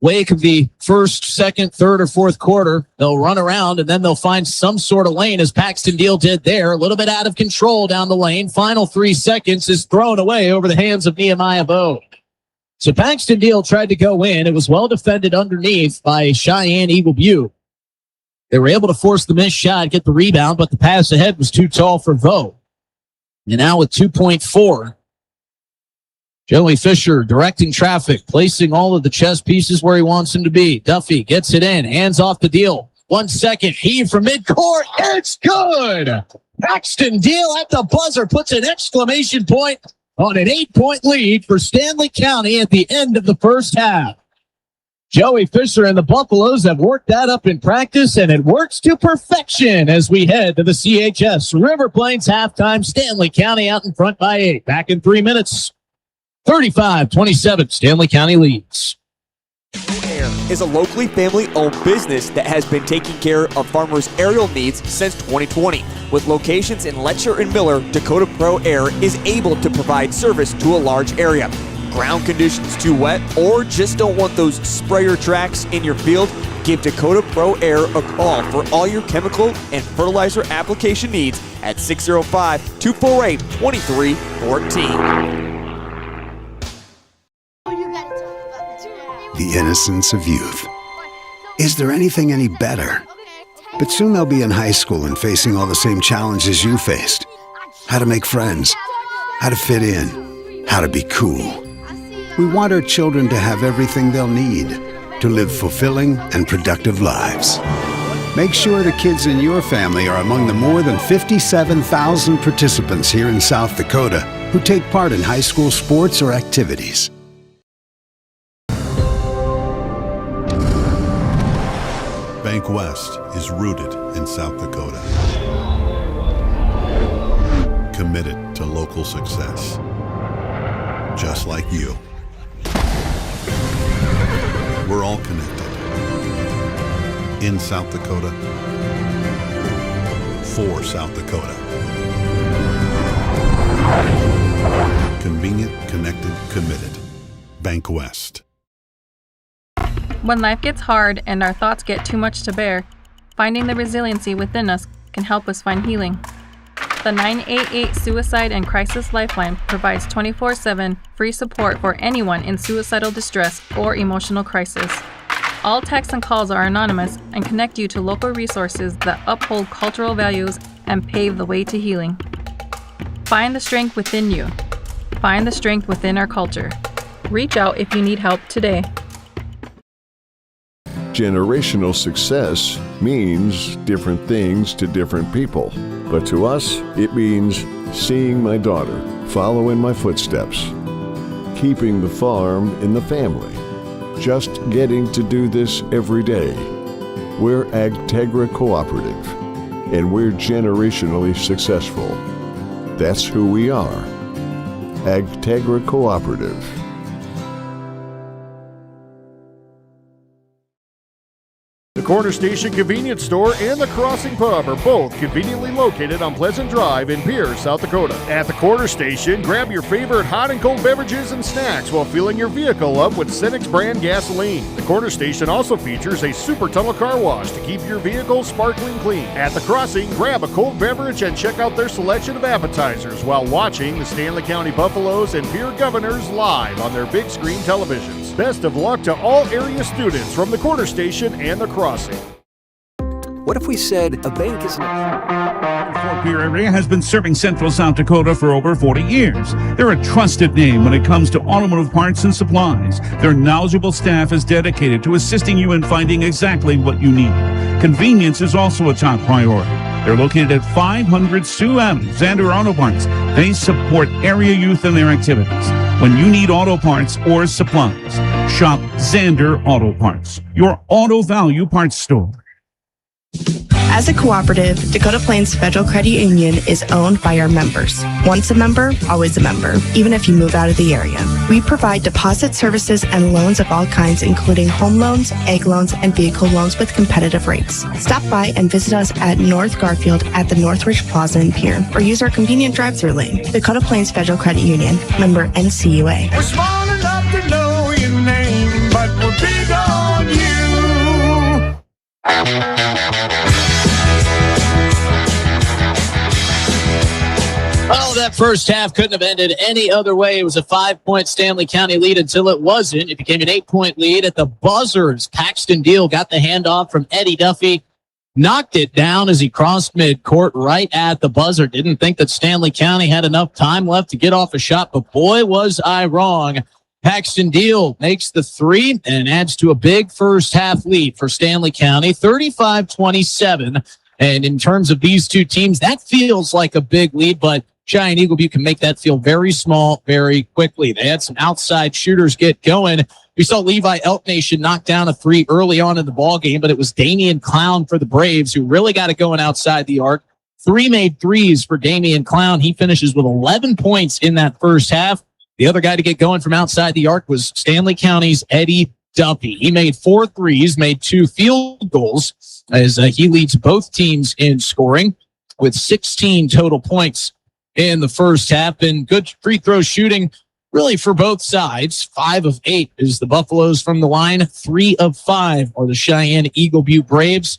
wake of the first, second, third, or fourth quarter. They'll run around, and then they'll find some sort of lane, as Paxton Deal did there. A little bit out of control down the lane. Final 3 seconds is thrown away over the hands of Nehemiah Bode. So Paxton Deal tried to go in. It was well defended underneath by Cheyenne-Eagle Butte. They were able to force the missed shot, get the rebound, but the pass ahead was too tall for Bode. And now with 2.4, Joey Fisher directing traffic, placing all of the chess pieces where he wants them to be. Duffy gets it in, hands off the Deal. 1 second, heave from midcourt. It's good. Paxton Deal at the buzzer puts an exclamation point on an 8-point lead for Stanley County at the end of the first half. Joey Fisher and the Buffaloes have worked that up in practice, and it works to perfection as we head to the CHS River Plains halftime. Stanley County out in front by 8. Back in 3 minutes. 35-27, Stanley County leads. Air is a locally family-owned business that has been taking care of farmers' aerial needs since 2020. With locations in Letcher and Miller, Dakota Pro Air is able to provide service to a large area. Ground conditions too wet, or just don't want those sprayer tracks in your field? Give Dakota Pro Air a call for all your chemical and fertilizer application needs at 605-248-2314. The innocence of youth. Is there anything any better? But soon they'll be in high school and facing all the same challenges you faced. How to make friends, how to fit in, how to be cool. We want our children to have everything they'll need to live fulfilling and productive lives. Make sure the kids in your family are among the more than 57,000 participants here in South Dakota who take part in high school sports or activities. Bank West is rooted in South Dakota. Committed to local success. Just like you. We're all connected. In South Dakota. For South Dakota. Convenient, connected, committed. Bank West. When life gets hard and our thoughts get too much to bear, finding the resiliency within us can help us find healing. The 988 Suicide and Crisis Lifeline provides 24/7 free support for anyone in suicidal distress or emotional crisis. All texts and calls are anonymous and connect you to local resources that uphold cultural values and pave the way to healing. Find the strength within you. Find the strength within our culture. Reach out if you need help today. Generational success means different things to different people. But to us, it means seeing my daughter follow in my footsteps, keeping the farm in the family, just getting to do this every day. We're Agtegra Cooperative, and we're generationally successful. That's who we are. Agtegra Cooperative. The Corner Station Convenience Store and the Crossing Pub are both conveniently located on Pleasant Drive in Pierce, South Dakota. At the Corner Station, grab your favorite hot and cold beverages and snacks while filling your vehicle up with Cenex brand gasoline. The Corner Station also features a super tunnel car wash to keep your vehicle sparkling clean. At the Crossing, grab a cold beverage and check out their selection of appetizers while watching the Stanley County Buffaloes and Pierre Governors live on their big screen televisions. Best of luck to all area students from the Corner Station and the Crossing. What if we said a bank isn't Fort Pierre area has been serving Central South Dakota for over 40 years. They're a trusted name when it comes to automotive parts and supplies. Their knowledgeable staff is dedicated to assisting you in finding exactly what you need. Convenience is also a top priority. They're located at 500 Sioux Avenue, Zander Auto Parts. They support area youth in their activities. when you need auto parts or supplies. Shop Zander Auto Parts, your auto value parts store. As a cooperative, Dakota Plains Federal Credit Union is owned by our members. Once a member, always a member, even if you move out of the area. We provide deposit services and loans of all kinds, including home loans, egg loans, and vehicle loans with competitive rates. Stop by and visit us at North Garfield at the Northridge Plaza in Pierre, or use our convenient drive-through lane. Dakota Plains Federal Credit Union, member NCUA. We're small enough to know your name, but we're big on you. Well, that first half couldn't have ended any other way. It was a 5-point Stanley County lead until it wasn't. It became an 8-point lead at the buzzers. Paxton Deal got the handoff from Eddie Duffy, knocked it down as he crossed midcourt right at the buzzer. Didn't think that Stanley County had enough time left to get off a shot, but boy, was I wrong. Paxton Deal makes the three and adds to a big first half lead for Stanley County, 35-27. And in terms of these two teams, that feels like a big lead, but Cheyenne-Eagle Butte can make that feel very small very quickly. They had some outside shooters get going. We saw Levi Elk Nation knock down a three early on in the ball game, but it was Damian Clown for the Braves who really got it going outside the arc. Three made threes for Damian Clown. He finishes with 11 points in that first half. The other guy to get going from outside the arc was Stanley County's Eddie Duffy. He made 4 threes, made 2 field goals as he leads both teams in scoring with 16 total points in the first half, and good free throw shooting really for both sides. 5 of 8 is the Buffaloes from the line. 3 of 5 are the Cheyenne-Eagle Butte Braves.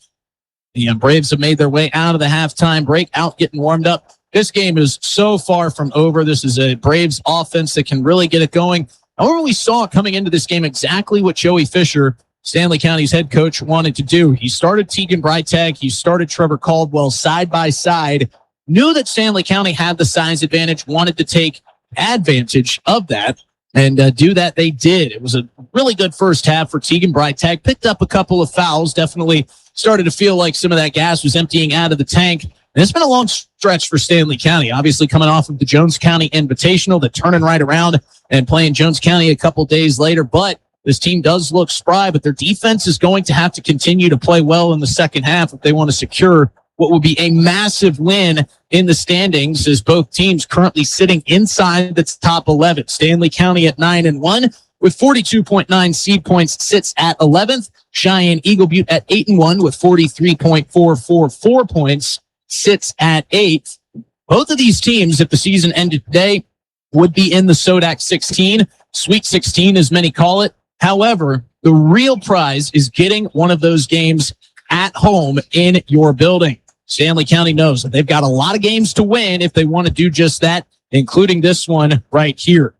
The Braves have made their way out of the halftime break, out getting warmed up. This game is so far from over. This is a Braves offense that can really get it going. However, we saw coming into this game exactly what Joey Fisher, Stanley County's head coach, wanted to do. He started Tegan Breitag. He started Trevor Caldwell side by side. Knew that Stanley County had the size advantage, wanted to take advantage of that, and do that they did. It was a really good first half for Tegan Breitag. Picked up a couple of fouls, definitely started to feel like some of that gas was emptying out of the tank. And it's been a long stretch for Stanley County, obviously coming off of the Jones County Invitational, the turning right around and playing Jones County a couple days later. But this team does look spry, but their defense is going to have to continue to play well in the second half if they want to secure what will be a massive win in the standings, as both teams currently sitting inside the top 11. Stanley County at 9-1 with 42.9 seed points sits at 11th. Cheyenne-Eagle Butte at 8-1 with 43.444 points sits at 8th. Both of these teams, if the season ended today, would be in the SODAC 16, Sweet 16 as many call it. However, the real prize is getting one of those games at home in your building. Stanley County knows that they've got a lot of games to win if they want to do just that, including this one right here.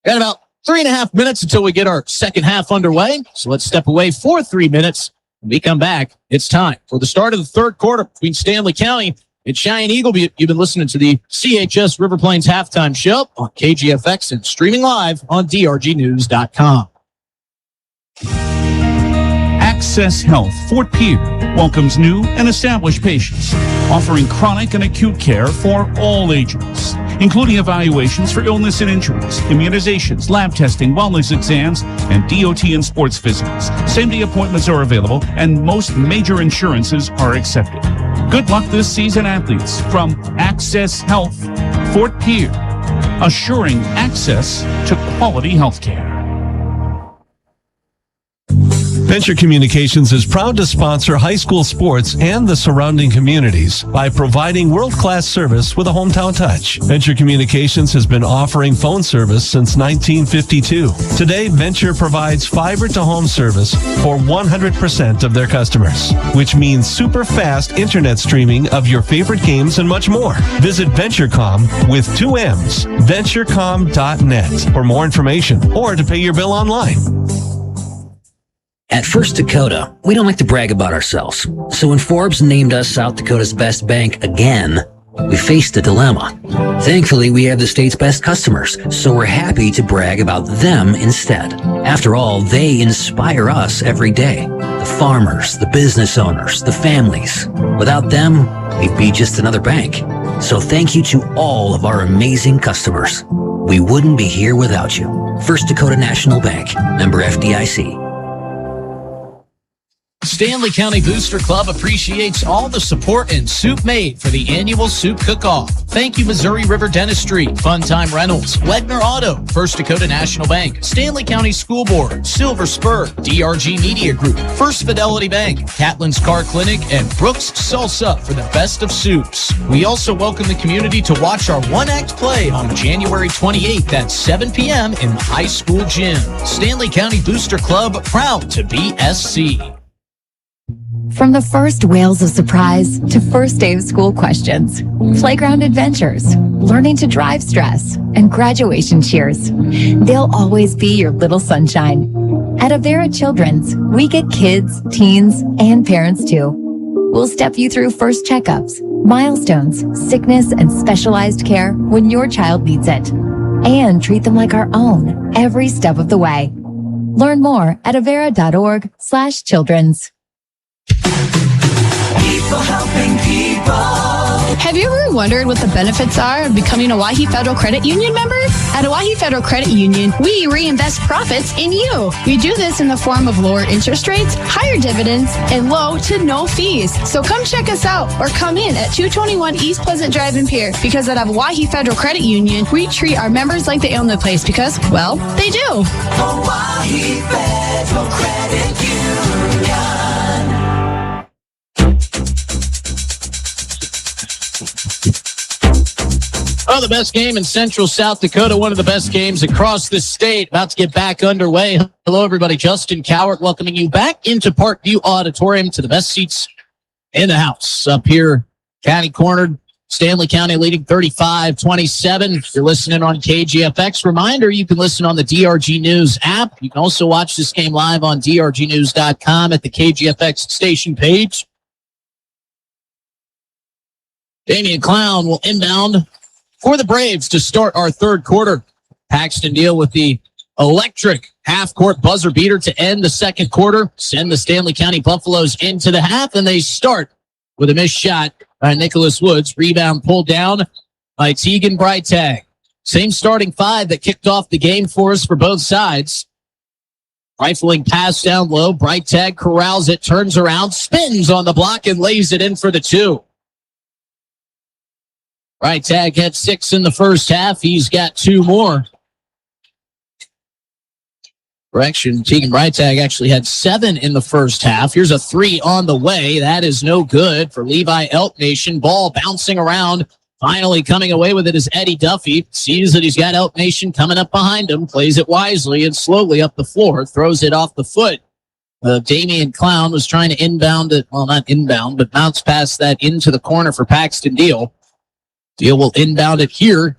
Got about 3.5 minutes until we get our second half underway. So let's step away for 3 minutes. When we come back, it's time for the start of the third quarter between Stanley County and Cheyenne-Eagle Butte. You've been listening to the CHS River Plains Halftime Show on KGFX and streaming live on drgnews.com. Access Health Fort Pierre welcomes new and established patients, offering chronic and acute care for all ages, including evaluations for illness and injuries, immunizations, lab testing, wellness exams, and DOT and sports physicals. Same-day appointments are available, and most major insurances are accepted. Good luck this season, athletes, from Access Health Fort Pierre, assuring access to quality health care. Venture Communications is proud to sponsor high school sports and the surrounding communities by providing world-class service with a hometown touch. Venture Communications has been offering phone service since 1952. Today, Venture provides fiber-to-home service for 100% of their customers, which means super fast internet streaming of your favorite games and much more. Visit VentureCom with 2 M's, venturecom.net for more information or to pay your bill online. At First Dakota, we don't like to brag about ourselves. So when Forbes named us South Dakota's best bank again, we faced a dilemma. Thankfully, we have the state's best customers, so we're happy to brag about them instead. After all, they inspire us every day. The farmers, the business owners, the families. Without them, we'd be just another bank. So thank you to all of our amazing customers. We wouldn't be here without you. First Dakota National Bank, member FDIC. Stanley County Booster Club appreciates all the support and soup made for the annual soup cook-off. Thank you, Missouri River Dentistry, Fun Time Rentals, Wegner Auto, First Dakota National Bank, Stanley County School Board, Silver Spur, DRG Media Group, First Fidelity Bank, Catlin's Car Clinic, and Brooks Salsa for the best of soups. We also welcome the community to watch our one-act play on January 28th at 7 p.m. in the high school gym. Stanley County Booster Club, proud to be SC. From the first wails of surprise to first day of school questions, playground adventures, learning to drive stress, and graduation cheers, they'll always be your little sunshine. At Avera Children's, we get kids, teens, and parents too. We'll step you through first checkups, milestones, sickness, and specialized care when your child needs it, and treat them like our own every step of the way. Learn more at avera.org/children's. People helping people. Have you ever wondered what the benefits are of becoming a Owyhee Federal Credit Union member? At Owyhee Federal Credit Union, we reinvest profits in you. We do this in the form of lower interest rates, higher dividends, and low to no fees. So come check us out or come in at 221 East Pleasant Drive in Pierre, because at Owyhee Federal Credit Union, we treat our members like they own the place because, well, they do. Owyhee Federal Credit Union. Oh, the best game in Central South Dakota, one of the best games across the state, about to get back underway. Hello, everybody. Justin Cowart welcoming you back into Parkview Auditorium to the best seats in the house. Up here, county cornered, Stanley County leading 35-27. If you're listening on KGFX, reminder, you can listen on the DRG News app. You can also watch this game live on drgnews.com at the KGFX station page. Damian Clown will inbound for the Braves to start our third quarter. Paxton Deal with the electric half-court buzzer beater to end the second quarter, send the Stanley County Buffaloes into the half, and they start with a missed shot by Nicholas Woods. Rebound pulled down by Tegan Breitag. Same starting five that kicked off the game for us for both sides. Rifling pass down low. Breitag corrals it, turns around, spins on the block, and lays it in for the two. Breitag had 6 in the first half. He's got 2 more. Correction, Tegan Breitag actually had 7 in the first half. Here's a 3 on the way. That is no good for Levi Elk Nation. Ball bouncing around. Finally coming away with it is Eddie Duffy. Sees that he's got Elk Nation coming up behind him. Plays it wisely and slowly up the floor. Throws it off the foot. Damian Clown was trying to inbound it. Well, not inbound, but bounce past that into the corner for Paxton Deal. Deal will inbound it here.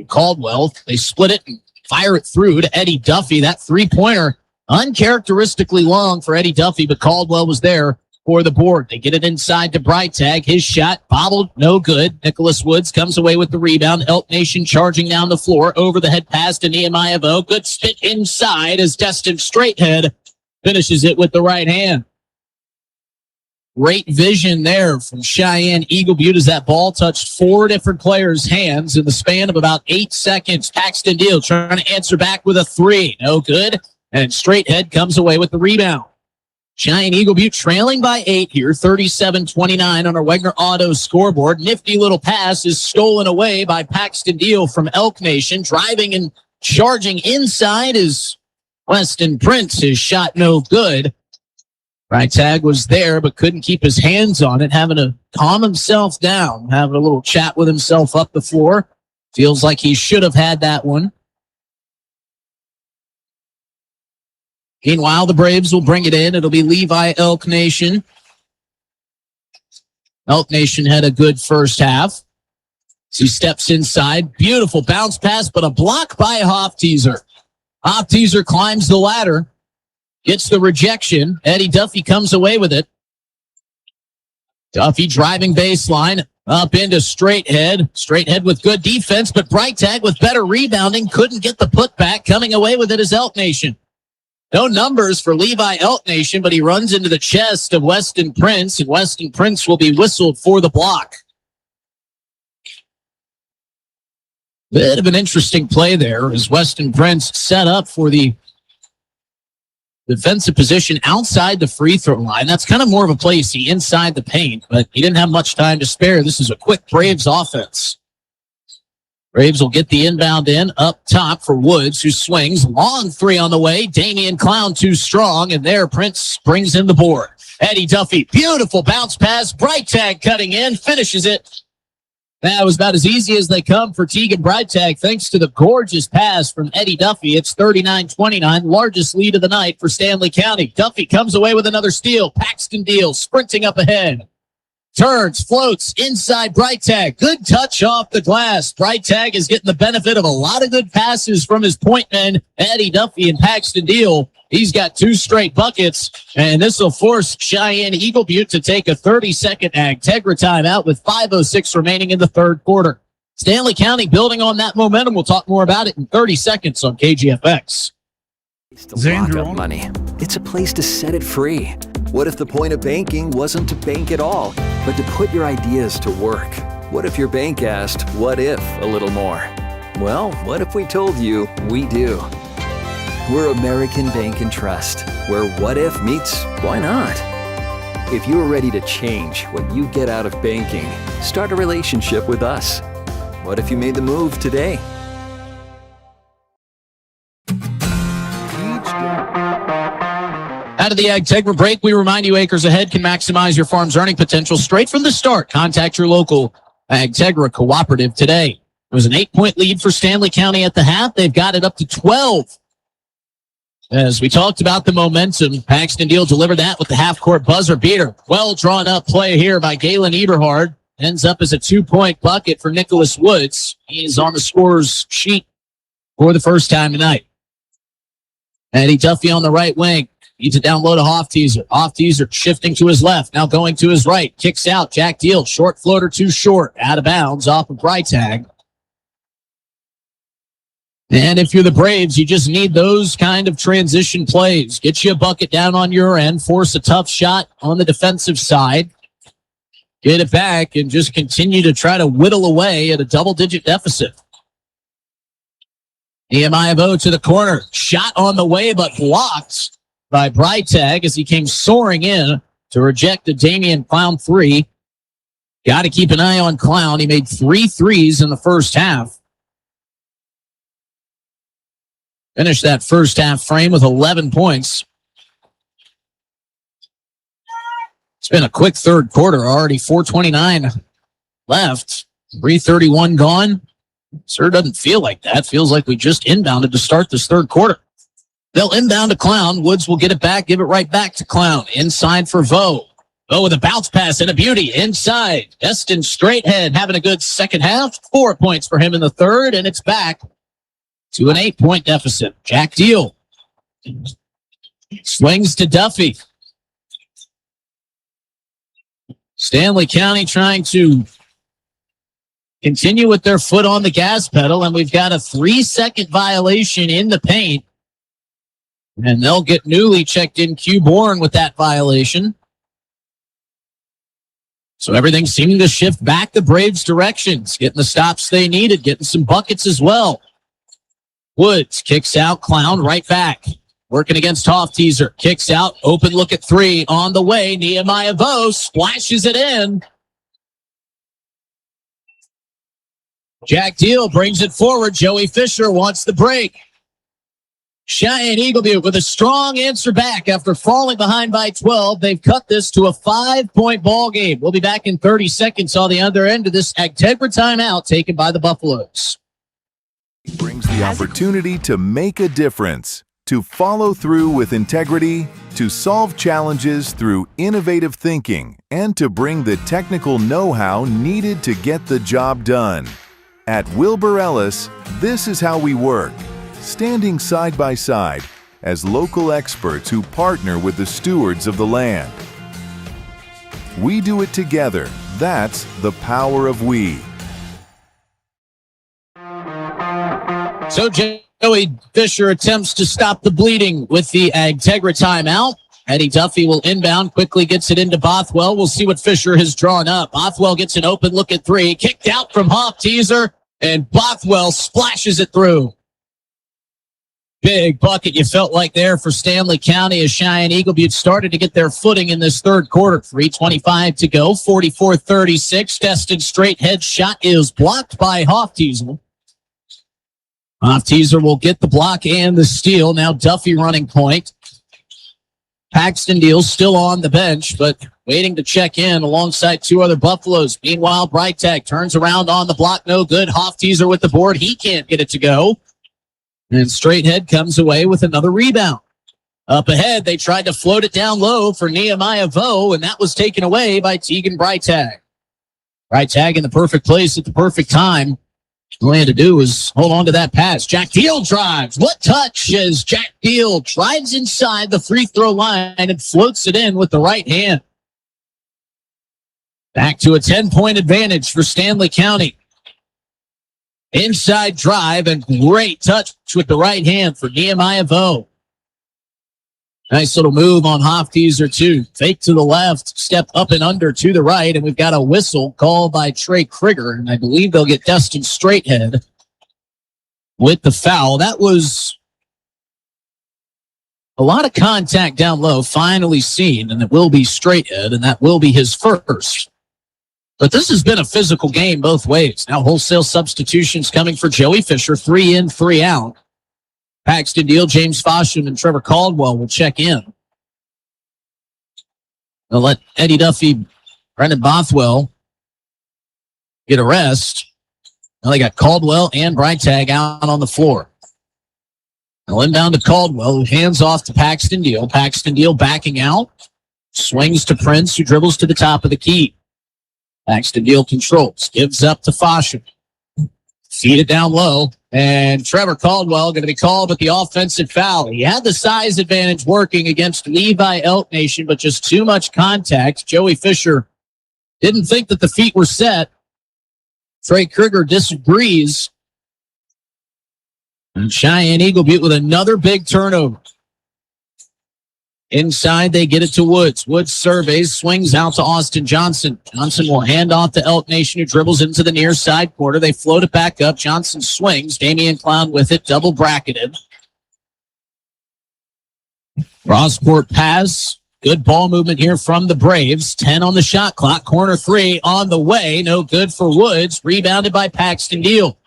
Caldwell, they split it and fire it through to Eddie Duffy. That three-pointer, uncharacteristically long for Eddie Duffy, but Caldwell was there for the board. They get it inside to Breitag. His shot bobbled, no good. Nicholas Woods comes away with the rebound. Elk Nation charging down the floor. Over the head pass to Nehemiah Vo. Good spit inside as Destin Straighthead finishes it with the right hand. Great vision there from Cheyenne-Eagle Butte as that ball touched 4 different players' hands in the span of about 8 seconds. Paxton Deal trying to answer back with a 3. No good. And Straighthead comes away with the rebound. Cheyenne-Eagle Butte trailing by 8 here, 37-29 on our Wegner Auto scoreboard. Nifty little pass is stolen away by Paxton Deal from Elk Nation. Driving and charging inside is Weston Prince. His shot no good. Breitag was there, but couldn't keep his hands on it, having to calm himself down, having a little chat with himself up the floor. Feels like he should have had that one. Meanwhile, the Braves will bring it in. It'll be Levi Elk Nation. Elk Nation had a good first half. So he steps inside. Beautiful bounce pass, but a block by Hofteaser. Hofteaser climbs the ladder. Gets the rejection. Eddie Duffy comes away with it. Duffy driving baseline up into Straighthead. Straighthead with good defense, but Breitag with better rebounding couldn't get the putback. Coming away with it is Elk Nation. No numbers for Levi Elk Nation, but he runs into the chest of Weston Prince, and Weston Prince will be whistled for the block. Bit of an interesting play there as Weston Prince set up for the defensive position outside the free throw line. That's kind of more of a play you see inside the paint, but he didn't have much time to spare. This is a quick Braves offense. Braves will get the inbound in up top for Woods, who swings. Long three on the way. Damian Clown too strong, and there Prince brings in the board. Eddie Duffy, beautiful bounce pass. Breitag cutting in, finishes it. That was about as easy as they come for Teagan Breitag, thanks to the gorgeous pass from Eddie Duffy. It's 39-29, largest lead of the night for Stanley County. Duffy comes away with another steal. Paxton Deal sprinting up ahead. Turns, floats, inside Breitag. Good touch off the glass. Breitag is getting the benefit of a lot of good passes from his point men, Eddie Duffy and Paxton Deal. He's got 2 straight buckets, and this will force Cheyenne-Eagle Butte to take a 30-second Agtegra timeout with 5:06 remaining in the third quarter. Stanley County building on that momentum. We'll talk more about it in 30 seconds on KGFX. To lock up money. It's a place to set it free. What if the point of banking wasn't to bank at all, but to put your ideas to work? What if your bank asked, what if a little more? Well, what if we told you we do? We're American Bank and Trust, where what if meets why not? If you're ready to change what you get out of banking, start a relationship with us. What if you made the move today? Out of the Agtegra break, we remind you acres ahead can maximize your farm's earning potential straight from the start. Contact your local Agtegra cooperative today. It was an 8-point lead for Stanley County at the half. They've got it up to 12. As we talked about the momentum, Paxton Deal delivered that with the half-court buzzer beater. Well drawn up play here by Galen Eberhard. Ends up as a 2-point bucket for Nicholas Woods. He is on the scorer's sheet for the first time tonight. Eddie Duffy on the right wing. Needs it down low to Hoff-Teaser. Hoff-Teaser shifting to his left. Now going to his right. Kicks out. Jack Deal. Short floater too short. Out of bounds off of Breitag. And if you're the Braves, you just need those kind of transition plays. Get you a bucket down on your end. Force a tough shot on the defensive side. Get it back and just continue to try to whittle away at a double-digit deficit. Nehemiah Vo to the corner. Shot on the way, but blocked by Breitag as he came soaring in to reject a Damian Clown 3. Got to keep an eye on Clown. He made 3 threes in the first half. Finished that first half frame with 11 points. It's been a quick third quarter. Already 4:29 left. 3:31 gone. Sure doesn't feel like that. Feels like we just inbounded to start this third quarter. They'll inbound to Clown. Woods will get it back, give it right back to Clown. Inside for Vo. Vo with a bounce pass and a beauty inside. Destin Straighthead having a good second half. 4 points for him in the third, and it's back to an 8-point deficit. Jack Deal swings to Duffy. Stanley County trying to continue with their foot on the gas pedal, and we've got a 3-second violation in the paint. And they'll get newly checked in Q Bourne with that violation. So everything's seeming to shift back the Braves' directions, getting the stops they needed, getting some buckets as well. Woods kicks out, Clown right back. Working against Hoff-Teaser. Kicks out, open look at 3 on the way. Nehemiah Vo splashes it in. Jack Deal brings it forward. Joey Fisher wants the break. Cheyenne-Eagle Butte with a strong answer back after falling behind by 12. They've cut this to a 5-point ball game. We'll be back in 30 seconds on the other end of this Agtegra timeout taken by the Buffaloes. Brings the opportunity to make a difference, to follow through with integrity, to solve challenges through innovative thinking, and to bring the technical know-how needed to get the job done. At Wilbur Ellis, this is how we work, standing side by side as local experts who partner with the stewards of the land. We do it together. That's the power of we. So Joey Fisher attempts to stop the bleeding with the Agtegra timeout. Eddie Duffy will inbound, quickly gets it into Bothwell. We'll see what Fisher has drawn up. Bothwell gets an open look at 3. Kicked out from Hoff-Teaser. And Bothwell splashes it through. Big bucket, you felt like there for Stanley County as Cheyenne-Eagle Butte started to get their footing in this third quarter. 3:25 to go, 44-36. Destin straight head shot is blocked by Hofteasel. Hofteasel will get the block and the steal. Now Duffy running point. Paxton Deal still on the bench, but waiting to check in alongside two other Buffaloes. Meanwhile, Breitag turns around on the block, no good. Hofteasel with the board. He can't get it to go. And Straighthead comes away with another rebound. Up ahead, they tried to float it down low for Nehemiah Vo, and that was taken away by Tegan Breitag. Breitag in the perfect place at the perfect time. All he had to do was hold on to that pass. Jack Deal drives. What touch as Jack Deal drives inside the free throw line and floats it in with the right hand. Back to a 10-point advantage for Stanley County. Inside drive and great touch with the right hand for Nehemiah Vo. Nice little move on Hofteasel too. Fake to the left, step up and under to the right, and we've got a whistle called by Trey Krieger, and I believe they'll get Destin Straighthead with the foul. That was a lot of contact down low, finally seen, and it will be Straighthead, and that will be his first. But this has been a physical game both ways. Now wholesale substitutions coming for Joey Fisher, 3 in, 3 out. Paxton Deal, James Fosham, and Trevor Caldwell will check in. They'll let Eddie Duffy, Brendan Bothwell get a rest. Now they got Caldwell and Breitag out on the floor. They'll inbound to Caldwell, who hands off to Paxton Deal. Paxton Deal backing out. Swings to Prince, who dribbles to the top of the key. Paxton Deal controls, gives up to Fosham. Feed it down low, and Trevor Caldwell going to be called with the offensive foul. He had the size advantage working against Levi Elk Nation, but just too much contact. Joey Fisher didn't think that the feet were set. Trey Krieger disagrees. And Cheyenne-Eagle Butte with another big turnover. Inside, they get it to Woods. Woods surveys, swings out to Austin Johnson. Johnson will hand off to Elk Nation, who dribbles into the near side quarter. They float it back up. Johnson swings. Damian Clown with it, double bracketed. Crossport pass. Good ball movement here from the Braves. 10 on the shot clock. Corner 3 on the way. No good for Woods. Rebounded by Paxton Deal.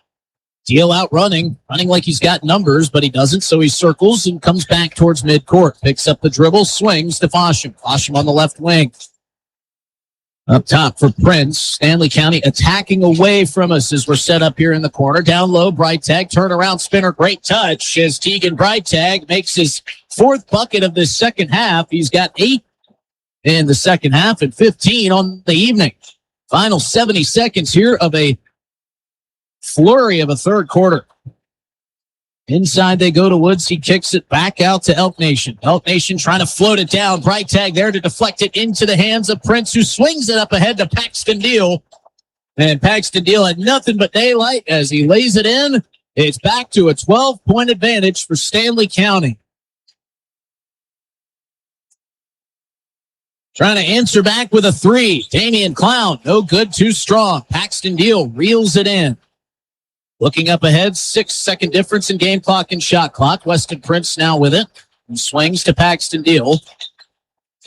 Deal out running like he's got numbers, but he doesn't, so he circles and comes back towards midcourt. Picks up the dribble, swings to Fosham. Fosham on the left wing. Up top for Prince. Stanley County attacking away from us as we're set up here in the corner. Down low, Breitag, turnaround spinner, great touch as Tegan Breitag makes his 4th bucket of this second half. He's got 8 in the second half and 15 on the evening. Final 70 seconds here of a flurry of a third quarter. Inside they go to Woods. He kicks it back out to Elk Nation. Elk Nation trying to float it down. Breitag there to deflect it into the hands of Prince, who swings it up ahead to Paxton Deal. And Paxton Deal had nothing but daylight as he lays it in. It's back to a 12-point advantage for Stanley County. Trying to answer back with a 3. Damian Clown, no good, too strong. Paxton Deal reels it in. Looking up ahead, 6-second difference in game clock and shot clock. Weston Prince now with it. And swings to Paxton Deal.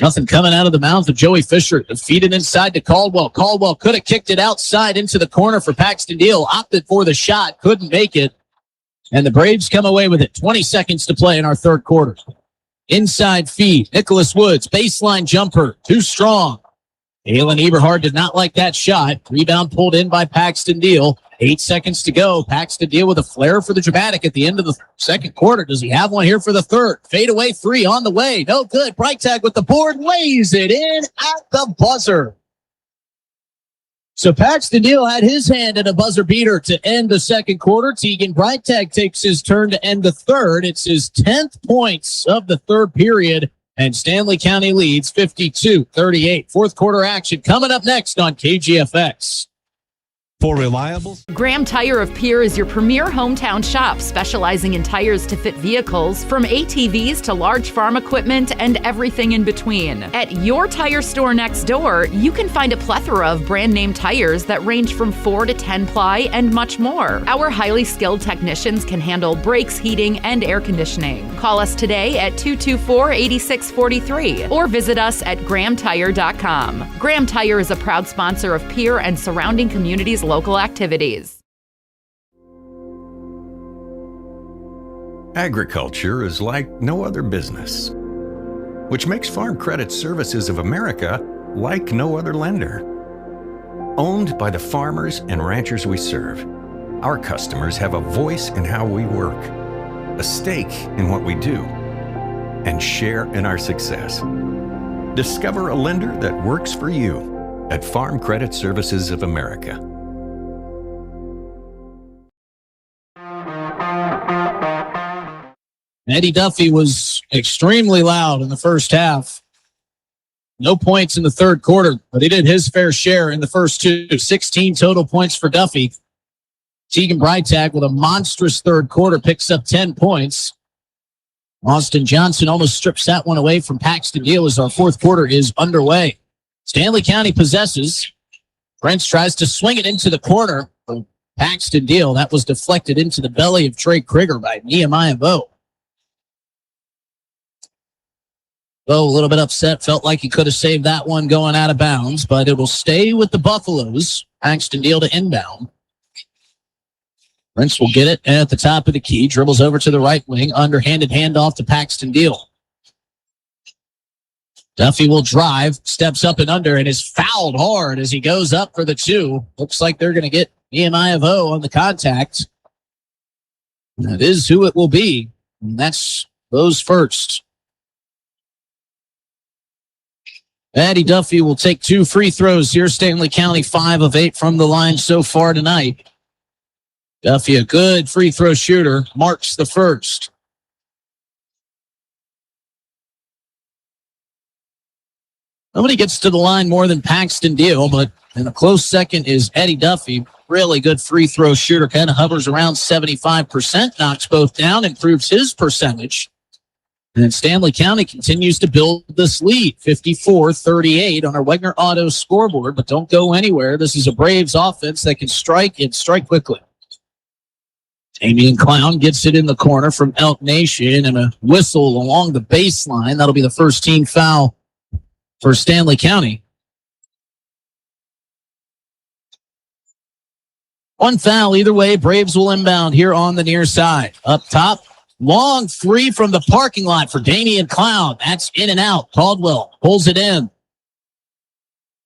Nothing coming out of the mouth of Joey Fisher. Feed it inside to Caldwell. Caldwell could have kicked it outside into the corner for Paxton Deal. Opted for the shot, couldn't make it. And the Braves come away with it. 20 seconds to play in our third quarter. Inside feed. Nicholas Woods, baseline jumper. Too strong. Alan Eberhard did not like that shot. Rebound pulled in by Paxton Deal. 8 seconds to go. Paxton Deal with a flare for the dramatic at the end of the second quarter. Does he have one here for the third? Fadeaway 3 on the way. No good. Breitag with the board. Lays it in at the buzzer. So Paxton Deal had his hand at a buzzer beater to end the second quarter. Tegan Breitag takes his turn to end the third. It's his 10th points of the third period. And Stanley County leads 52-38. Fourth quarter action coming up next on KGFX. For reliable... Graham Tire of Pierre is your premier hometown shop, specializing in tires to fit vehicles, from ATVs to large farm equipment and everything in between. At your tire store next door, you can find a plethora of brand name tires that range from 4 to 10 ply and much more. Our highly skilled technicians can handle brakes, heating, and air conditioning. Call us today at 224-8643 or visit us at grahamtire.com. Graham Tire is a proud sponsor of Pierre and surrounding communities' local activities. Agriculture is like no other business, which makes Farm Credit Services of America like no other lender. Owned by the farmers and ranchers we serve, our customers have a voice in how we work, a stake in what we do, and share in our success. Discover a lender that works for you at Farm Credit Services of America. Eddie Duffy was extremely loud in the first half. No points in the third quarter, but he did his fair share in the first two. 16 total points for Duffy. Tegan Breitag with a monstrous third quarter picks up 10 points. Austin Johnson almost strips that one away from Paxton Deal as our fourth quarter is underway. Stanley County possesses. Brents tries to swing it into the corner for Paxton Deal. That was deflected into the belly of Trey Krieger by Nehemiah Bowe. Bowe a little bit upset, felt like he could have saved that one going out of bounds, but it will stay with the Buffaloes. Paxton Deal to inbound. Brents will get it at the top of the key, dribbles over to the right wing, underhanded handoff to Paxton Deal. Duffy will drive, steps up and under, and is fouled hard as he goes up for the two. Looks like they're going to get Nehemiah Bowe on the contact. That is who it will be, and that's Bowe's first. Eddie Duffy will take 2 free throws here. Stanley County 5 of 8 from the line so far tonight. Duffy, a good free throw shooter, marks the first. Nobody gets to the line more than Paxton Deal, but in a close second is Eddie Duffy. Really good free throw shooter, kind of hovers around 75%, knocks both down, improves his percentage. And Stanley County continues to build this lead, 54-38 on our Wegner Auto scoreboard, but don't go anywhere. This is a Braves offense that can strike and strike quickly. Damian Clown gets it in the corner from Elk Nation and a whistle along the baseline. That'll be the first team foul for Stanley County. One foul either way. Braves will inbound here on the near side. Up top. Long three from the parking lot for Damian Clown. That's in and out. Caldwell pulls it in.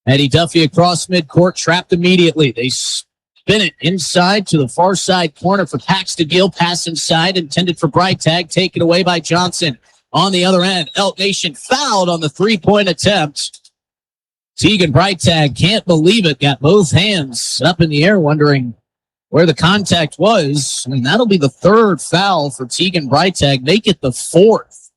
Eddie Duffy across midcourt, trapped immediately. They spin it inside to the far side corner for Paxton Deal. Pass inside, intended for Breitag. Taken away by Johnson. On the other end, Elk Nation fouled on the three-point attempt. Tegan Breitag can't believe it. Got both hands up in the air, wondering where the contact was. I mean, that'll be the third foul for Tegan Breitag. Make it the fourth.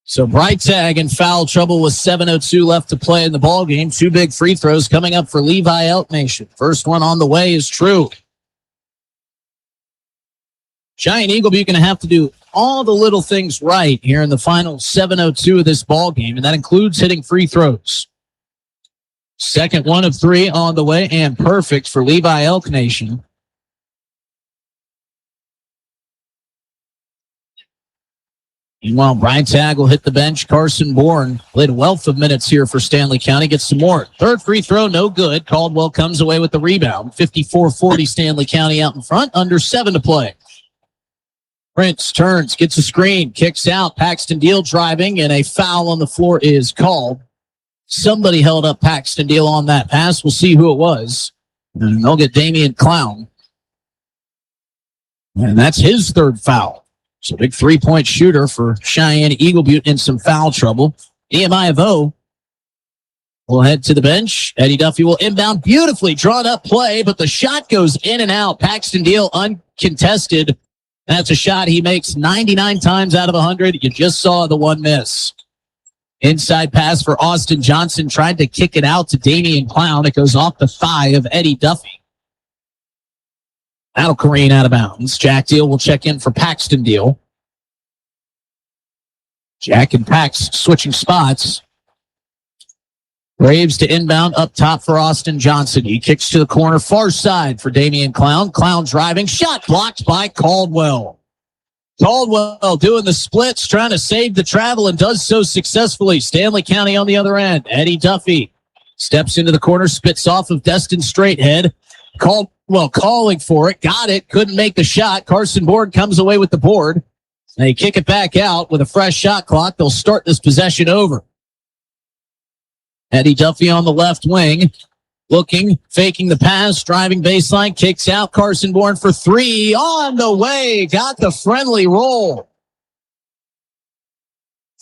So Breitag in foul trouble with 7:02 left to play in the ball game. 2 big free throws coming up for Levi Elk Nation. First one on the way is true. Cheyenne-Eagle Butte going to have to do all the little things right here in the final 7:02 of this ball game, and that includes hitting free throws. Second one of 3 on the way, and perfect for Levi Elk Nation. Meanwhile, Breitag will hit the bench. Carson Bourne played a wealth of minutes here for Stanley County. Gets some more. Third free throw, no good. Caldwell comes away with the rebound. 54-40 Stanley County out in front. Under 7 to play. Prince turns, gets a screen, kicks out. Paxton Deal driving, and a foul on the floor is called. Somebody held up Paxton Deal on that pass. We'll see who it was. And they'll get Damian Clown. And that's his third foul. So big 3-point shooter for Cheyenne-Eagle Butte in some foul trouble. Nehemiah Bowe will head to the bench. Eddie Duffy will inbound. Beautifully drawn up play, but the shot goes in and out. Paxton Deal uncontested. That's a shot he makes 99 times out of 100. You just saw the one miss. Inside pass for Austin Johnson. Tried to kick it out to Damian Clown. It goes off the thigh of Eddie Duffy. That'll careen out of bounds. Jack Deal will check in for Paxton Deal. Jack and Pax switching spots. Braves to inbound up top for Austin Johnson. He kicks to the corner, far side for Damian Clown. Clown driving. Shot blocked by Caldwell. Caldwell doing the splits, trying to save the travel, and does so successfully. Stanley County on the other end. Eddie Duffy steps into the corner, spits off of Destin Straighthead. Caldwell calling for it. Got it. Couldn't make the shot. Carson Bourne comes away with the board. They kick it back out with a fresh shot clock. They'll start this possession over. Eddie Duffy on the left wing. Looking, faking the pass, driving baseline, kicks out. Carson Bourne for three. On the way. Got the friendly roll.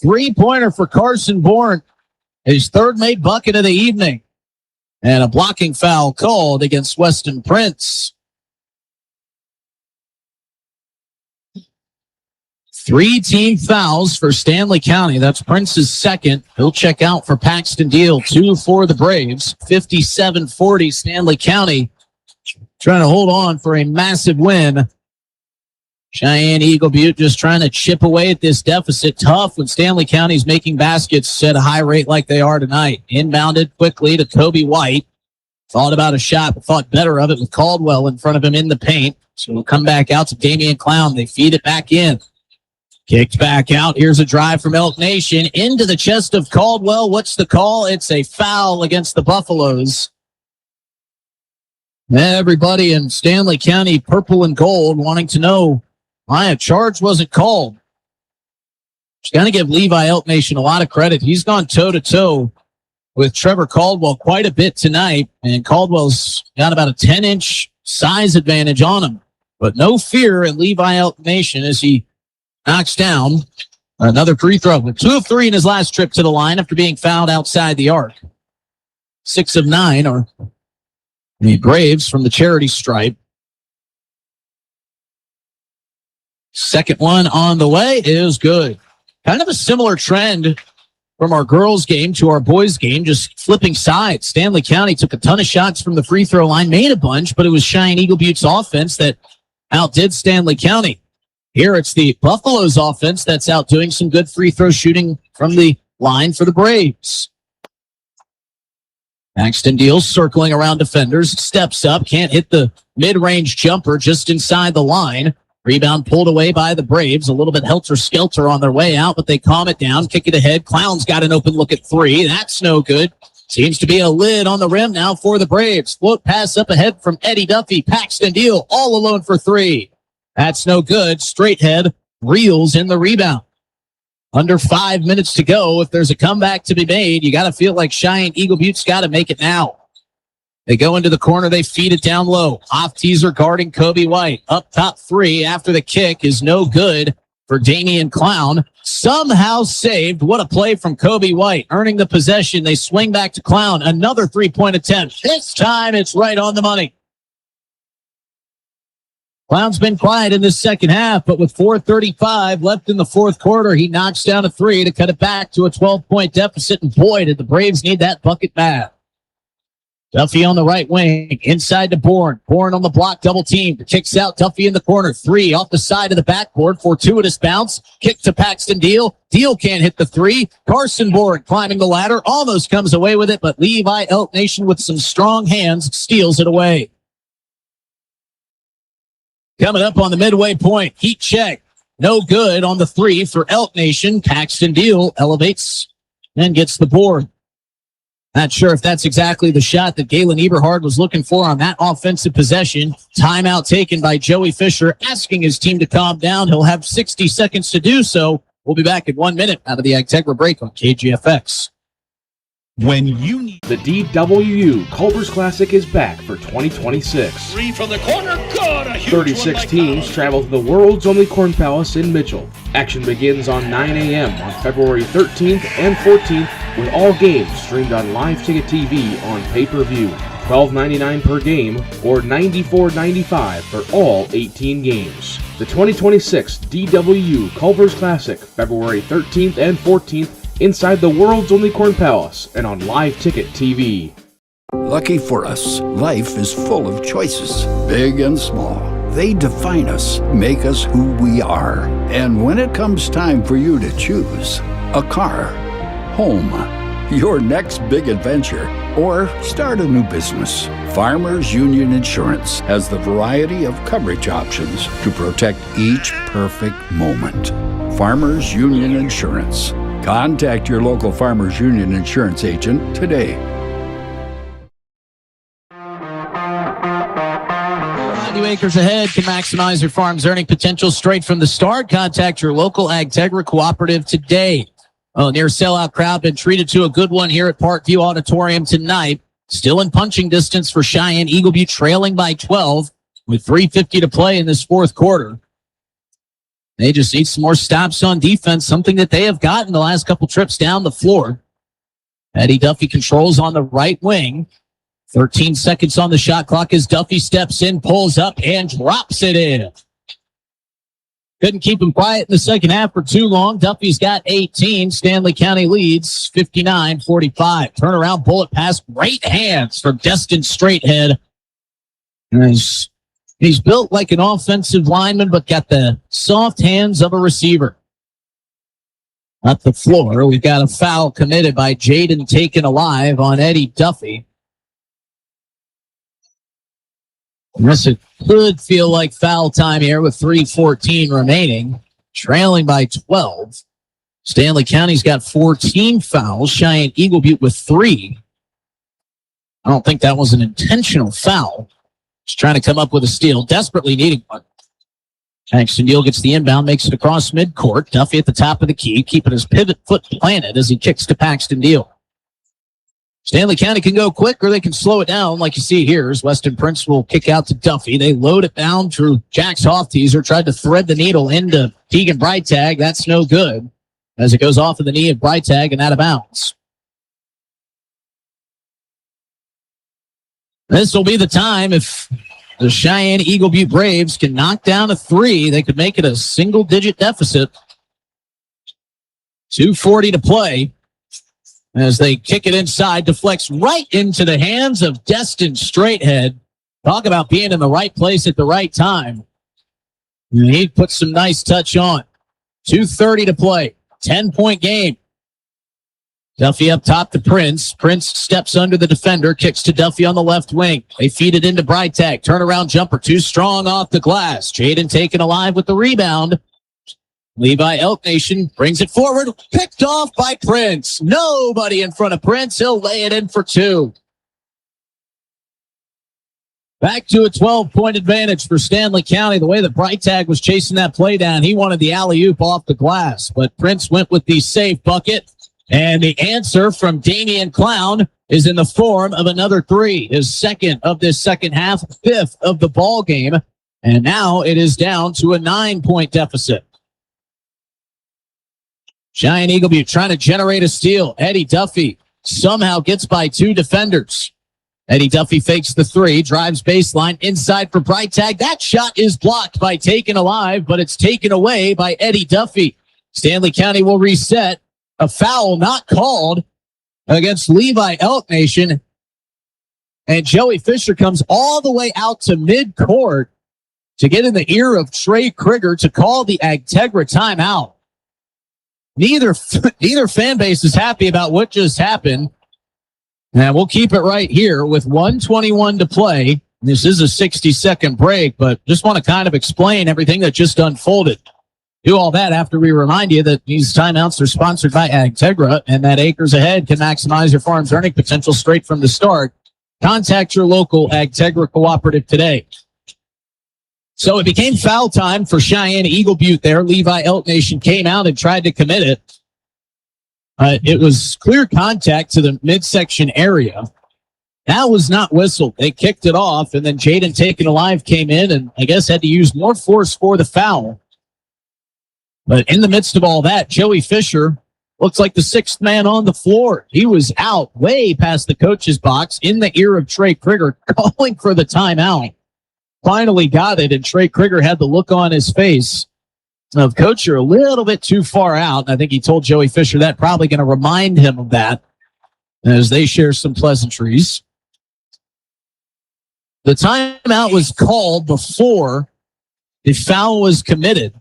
3-pointer for Carson Bourne. His third made bucket of the evening. And a blocking foul called against Weston Prince. 3 team fouls for Stanley County. That's Prince's second. He'll check out for Paxton Deal. 2 for the Braves. 57-40 Stanley County. Trying to hold on for a massive win. Cheyenne-Eagle Butte just trying to chip away at this deficit. Tough when Stanley County's making baskets at a high rate like they are tonight. Inbounded quickly to Kobe White. Thought about a shot, but thought better of it with Caldwell in front of him in the paint. So it'll come back out to Damian Clown. They feed it back in. Kicked back out. Here's a drive from Elk Nation into the chest of Caldwell. What's the call? It's a foul against the Buffaloes. Everybody in Stanley County, purple and gold, wanting to know why a charge wasn't called. Just got to give Levi Elk Nation a lot of credit. He's gone toe-to-toe with Trevor Caldwell quite a bit tonight, and Caldwell's got about a 10-inch size advantage on him. But no fear in Levi Elk Nation as he knocks down another free throw with 2 of 3 in his last trip to the line after being fouled outside the arc. 6 of 9 are the Braves from the charity stripe. Second one on the way is good. Kind of a similar trend from our girls game to our boys game, just flipping sides. Stanley County took a ton of shots from the free throw line, made a bunch, but it was Cheyenne-Eagle Butte's offense that outdid Stanley County. Here it's the Buffaloes offense that's outdoing some good free throw shooting from the line for the Braves. Paxton Deal circling around defenders, steps up, can't hit the mid-range jumper just inside the line. Rebound pulled away by the Braves. A little bit helter-skelter on their way out, but they calm it down, kick it ahead. Clown's got an open look at 3. That's no good. Seems to be a lid on the rim now for the Braves. Float pass up ahead from Eddie Duffy. Paxton Deal all alone for 3. That's no good. Straight head reels in the rebound. Under 5 minutes to go. If there's a comeback to be made, you got to feel like Cheyenne-Eagle Butte's got to make it now. They go into the corner. They feed it down low. Off teaser guarding Kobe White. Up top 3 after the kick is no good for Damian Clown. Somehow saved. What a play from Kobe White. Earning the possession. They swing back to Clown. Another 3-point attempt. This time it's right on the money. Clown's been quiet in this second half, but with 4:35 left in the fourth quarter, he knocks down a 3 to cut it back to a 12-point deficit, and boy, did the Braves need that bucket bad. Duffy on the right wing, inside to Bourne. Bourne on the block, double team. Kicks out, Duffy in the corner. 3 off the side of the backboard, fortuitous bounce. Kick to Paxton Deal. Deal can't hit the 3. Carson Bourne climbing the ladder, almost comes away with it, but Levi Elk Nation with some strong hands steals it away. Coming up on the midway point, heat check. No good on the 3 for Elk Nation. Paxton Deal elevates and gets the board. Not sure if that's exactly the shot that Galen Eberhard was looking for on that offensive possession. Timeout taken by Joey Fisher, asking his team to calm down. He'll have 60 seconds to do so. We'll be back in 1 minute out of the Agtegra break on KGFX. When you need the DWU Culver's Classic is back for 2026. 3 from the corner, good! A huge 36 teams travel to the world's only Corn Palace in Mitchell. Action begins on 9 a.m. on February 13th and 14th with all games streamed on Live Ticket TV on pay-per-view. $12.99 per game or $94.95 for all 18 games. The 2026 DWU Culver's Classic, February 13th and 14th inside the world's only Corn Palace and on Live Ticket TV. Lucky for us, life is full of choices, big and small. They define us, make us who we are. And when it comes time for you to choose, a car, home, your next big adventure, or start a new business, Farmers Union Insurance has the variety of coverage options to protect each perfect moment. Farmers Union Insurance. Contact your local Farmers Union Insurance agent today. Acres ahead can maximize your farm's earning potential straight from the start. Contact your local Agtegra cooperative today. Near sellout crowd, been treated to a good one here at Parkview Auditorium tonight. Still in punching distance for Cheyenne-Eagle, Butte trailing by 12 with 3:50 to play in this fourth quarter. They just need some more stops on defense, something that they have gotten the last couple trips down the floor. Eddie Duffy controls on the right wing. 13 seconds on the shot clock as Duffy steps in, pulls up, and drops it in. Couldn't keep him quiet in the second half for too long. Duffy's got 18. Stanley County leads 59-45. Turnaround bullet pass. Great hands from Destin Straighthead. He's built like an offensive lineman, but got the soft hands of a receiver. Up the floor, we've got a foul committed by Jaden Taken Alive on Eddie Duffy. Yes, it could feel like foul time here with 3:14 remaining. Trailing by 12. Stanley County's got 14 fouls. Cheyenne-Eagle Butte with 3. I don't think that was an intentional foul. Just trying to come up with a steal. Desperately needing one. Paxton Deal gets the inbound, makes it across midcourt. Duffy at the top of the key, keeping his pivot foot planted as he kicks to Paxton Deal. Stanley County can go quick or they can slow it down like you see here as Weston Prince will kick out to Duffy. They load it down through Jack's Hofteaser, tried to thread the needle into Tegan Breitag. That's no good as it goes off of the knee of Breitag and out of bounds. This will be the time if the Cheyenne-Eagle Butte Braves can knock down a 3. They could make it a single-digit deficit. 2:40 to play. As they kick it inside, deflects right into the hands of Destin Straighthead. Talk about being in the right place at the right time. And he put some nice touch on. 2:30 to play. 10-point game. Duffy up top to Prince. Prince steps under the defender, kicks to Duffy on the left wing. They feed it into Breitag. Turnaround jumper, too strong off the glass. Jaden Taken Alive with the rebound. Levi Elk Nation brings it forward, picked off by Prince. Nobody in front of Prince. He'll lay it in for 2. Back to a 12-point advantage for Stanley County. The way that Breitag was chasing that play down, he wanted the alley-oop off the glass, but Prince went with the safe bucket, and the answer from Damian Clown is in the form of another 3, his second of this second half, 5th of the ball game, and now it is down to a 9-point deficit. Cheyenne-Eagle Butte trying to generate a steal. Eddie Duffy somehow gets by 2 defenders. Eddie Duffy fakes the 3, drives baseline, inside for Breitag. That shot is blocked by Taken Alive, but it's taken away by Eddie Duffy. Stanley County will reset. A foul not called against Levi Elk Nation. And Joey Fisher comes all the way out to midcourt to get in the ear of Trey Krieger to call the Agtegra timeout. Neither fan base is happy about what just happened. And we'll keep it right here with 1:21 to play. This is a 60-second break, but just want to kind of explain everything that just unfolded. Do all that after we remind you that these timeouts are sponsored by Agtegra and that Acres Ahead can maximize your farm's earning potential straight from the start. Contact your local Agtegra cooperative today. So it became foul time for Cheyenne-Eagle Butte there. Levi Elk Nation came out and tried to commit it. It was clear contact to the midsection area. That was not whistled. They kicked it off, and then Jaden Taken Alive came in and I guess had to use more force for the foul. But in the midst of all that, Joey Fisher looks like the 6th man on the floor. He was out way past the coach's box in the ear of Trey Krieger, calling for the timeout. Finally got it, and Trey Krieger had the look on his face Now, the coach, you're a little bit too far out. I think he told Joey Fisher that, probably going to remind him of that as they share some pleasantries. The timeout was called before the foul was committed,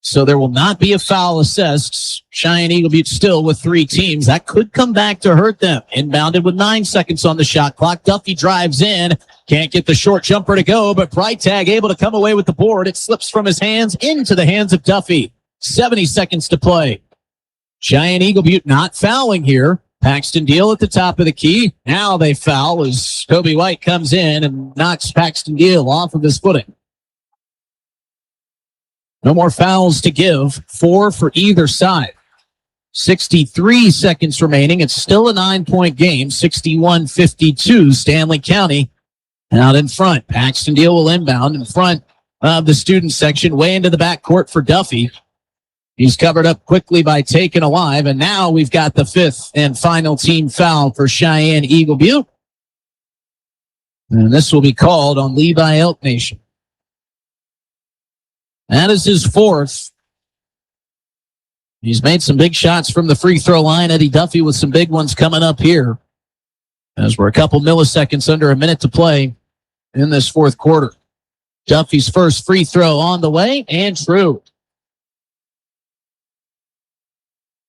so there will not be a foul assessed. Cheyenne-Eagle Butte still with 3 teams. That could come back to hurt them. Inbounded with 9 seconds on the shot clock. Duffy drives in. Can't get the short jumper to go, but Breitag able to come away with the board. It slips from his hands into the hands of Duffy. 70 seconds to play. Cheyenne-Eagle Butte not fouling here. Paxton Deal at the top of the key. Now they foul as Kobe White comes in and knocks Paxton Deal off of his footing. No more fouls to give. 4 for either side. 63 seconds remaining. It's still a 9-point game. 61-52. Stanley County out in front. Paxton Deal will inbound in front of the student section, way into the backcourt for Duffy. He's covered up quickly by Taken Alive, and now we've got the 5th and final team foul for Cheyenne-Eagle Butte. And this will be called on Levi Elk Nation. That is his 4th. He's made some big shots from the free throw line. Eddie Duffy with some big ones coming up here, as we're a couple milliseconds under a minute to play in this 4th quarter. Duffy's first free throw on the way, and true.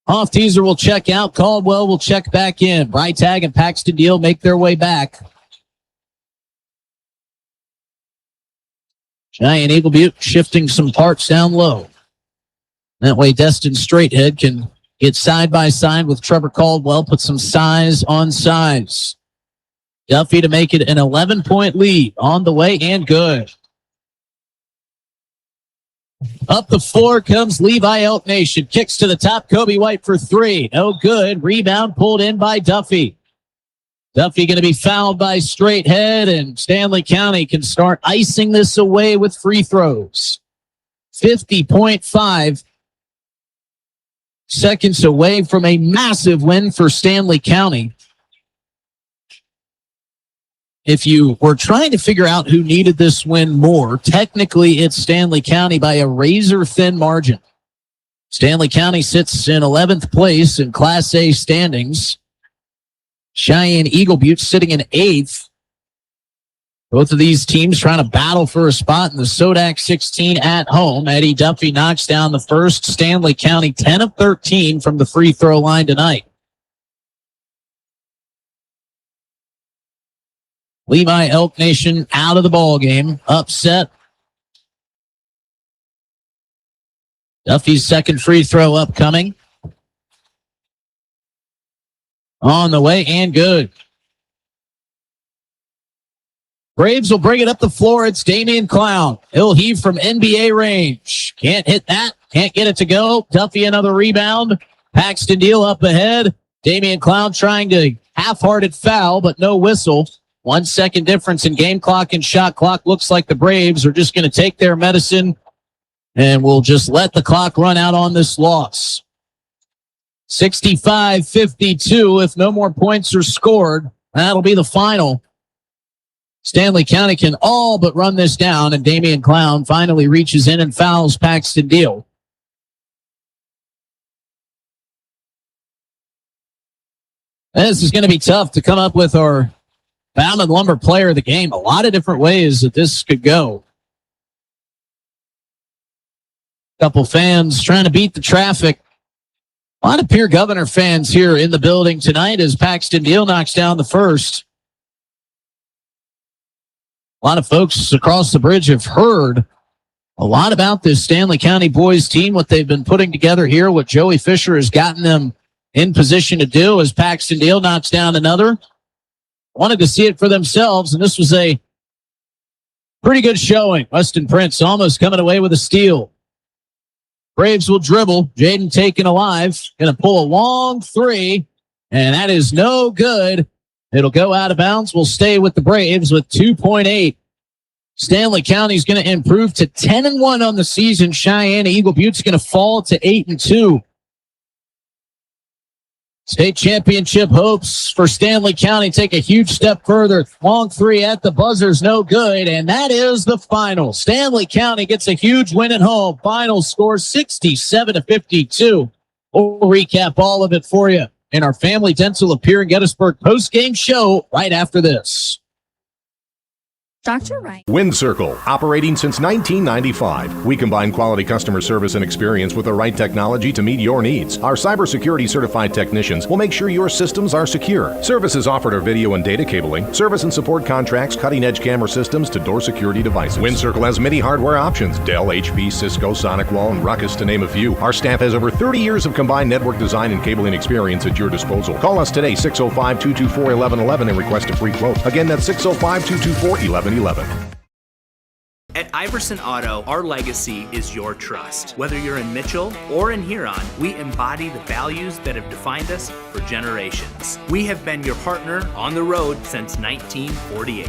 Off teaser will check out. Caldwell will check back in. Breitag and Paxton Deal make their way back. Cheyenne-Eagle Butte shifting some parts down low. That way Destin Straighthead can get side by side with Trevor Caldwell, put some size on size. Duffy to make it an 11-point lead on the way, and good. Up the floor comes Levi Elk Nation. Kicks to the top. Kobe White for 3. No good. Rebound pulled in by Duffy. Duffy going to be fouled by Straighthead, and Stanley County can start icing this away with free throws. 50.5 seconds away from a massive win for Stanley County. If you were trying to figure out who needed this win more, technically it's Stanley County by a razor-thin margin. Stanley County sits in 11th place in Class A standings. Cheyenne-Eagle Butte sitting in 8th. Both of these teams trying to battle for a spot in the Sodak 16 at home. Eddie Duffy knocks down the first. Stanley County 10 of 13 from the free throw line tonight. Levi Elk Nation out of the ball game. Upset. Duffy's second free throw upcoming. On the way, and good. Braves will bring it up the floor. It's Damian Clown. He'll heave from NBA range. Can't hit that. Can't get it to go. Duffy another rebound. Paxton Deal up ahead. Damian Clown trying to half-hearted foul, but no whistle. 1 second difference in game clock and shot clock. Looks like the Braves are just going to take their medicine and will just let the clock run out on this loss. 65-52. If no more points are scored, that'll be the final. Stanley County can all but run this down, and Damian Clown finally reaches in and fouls Paxton Deal. This is going to be tough to come up with our Bound and Lumber player of the game. A lot of different ways that this could go. Couple fans trying to beat the traffic. A lot of Pierre Governor fans here in the building tonight as Paxton Deal knocks down the first. A lot of folks across the bridge have heard a lot about this Stanley County boys team, what they've been putting together here, what Joey Fisher has gotten them in position to do as Paxton Deal knocks down another. Wanted to see it for themselves, and this was a pretty good showing. Weston Prince almost coming away with a steal. Braves will dribble. Jaden Taken Alive. Going to pull a long 3, and that is no good. It'll go out of bounds. We'll stay with the Braves with 2.8. Stanley County's going to improve to 10-1 on the season. Cheyenne-Eagle Butte's going to fall to 8-2. State championship hopes for Stanley County take a huge step further. Long three at the buzzer's no good, and that is the final. Stanley County gets a huge win at home. Final score 67-52. We'll recap all of it for you in our Family Dental of Pierre and Gettysburg post-game show right after this. Dr. Wright. Wind Circle, operating since 1995. We combine quality customer service and experience with the right technology to meet your needs. Our cybersecurity certified technicians will make sure your systems are secure. Services offered are video and data cabling, service and support contracts, cutting-edge camera systems to door security devices. Wind Circle has many hardware options: Dell, HP, Cisco, SonicWall, and Ruckus, to name a few. Our staff has over 30 years of combined network design and cabling experience at your disposal. Call us today, 605-224-1111, and request a free quote. Again, that's 605-224-1111. At Iverson Auto, our legacy is your trust. Whether you're in Mitchell or in Huron, we embody the values that have defined us for generations. We have been your partner on the road since 1948.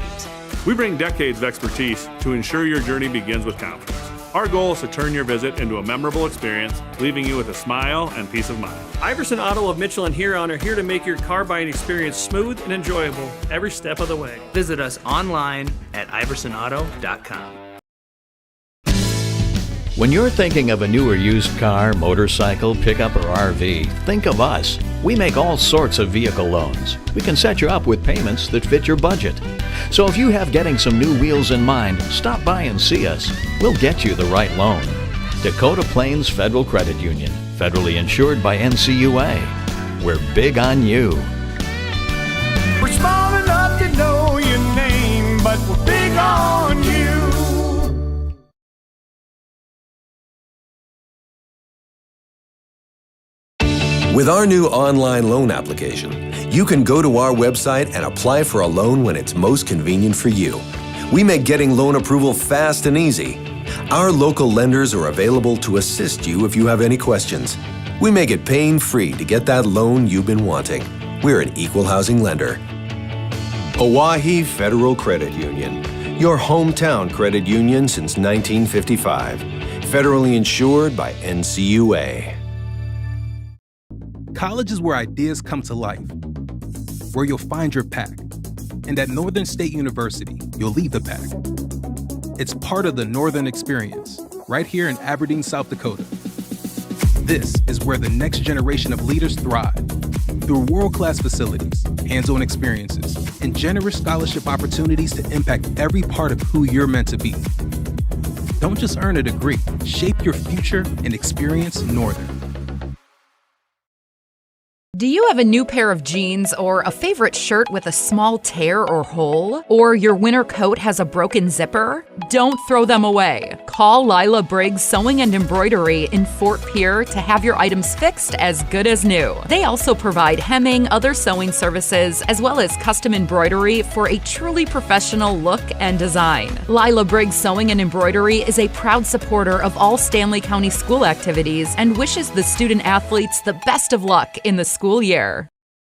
We bring decades of expertise to ensure your journey begins with confidence. Our goal is to turn your visit into a memorable experience, leaving you with a smile and peace of mind. Iverson Auto of Mitchell and Huron are here to make your car buying experience smooth and enjoyable every step of the way. Visit us online at iversonauto.com. When you're thinking of a new or used car, motorcycle, pickup, or RV, think of us. We make all sorts of vehicle loans. We can set you up with payments that fit your budget. So if you have getting some new wheels in mind, stop by and see us. We'll get you the right loan. Dakota Plains Federal Credit Union, federally insured by NCUA. We're big on you. We're small enough to know your name, but we're big on you. With our new online loan application, you can go to our website and apply for a loan when it's most convenient for you. We make getting loan approval fast and easy. Our local lenders are available to assist you if you have any questions. We make it pain-free to get that loan you've been wanting. We're an equal housing lender. Oahe Federal Credit Union, your hometown credit union since 1955. Federally insured by NCUA. College is where ideas come to life, where you'll find your pack. And at Northern State University, you'll leave the pack. It's part of the Northern Experience, right here in Aberdeen, South Dakota. This is where the next generation of leaders thrive. Through world-class facilities, hands-on experiences, and generous scholarship opportunities to impact every part of who you're meant to be. Don't just earn a degree, shape your future and experience Northern. Do you have a new pair of jeans or a favorite shirt with a small tear or hole? Or your winter coat has a broken zipper? Don't throw them away. Call Lila Briggs Sewing and Embroidery in Fort Pierre to have your items fixed as good as new. They also provide hemming, other sewing services, as well as custom embroidery for a truly professional look and design. Lila Briggs Sewing and Embroidery is a proud supporter of all Stanley County school activities and wishes the student athletes the best of luck in the school year.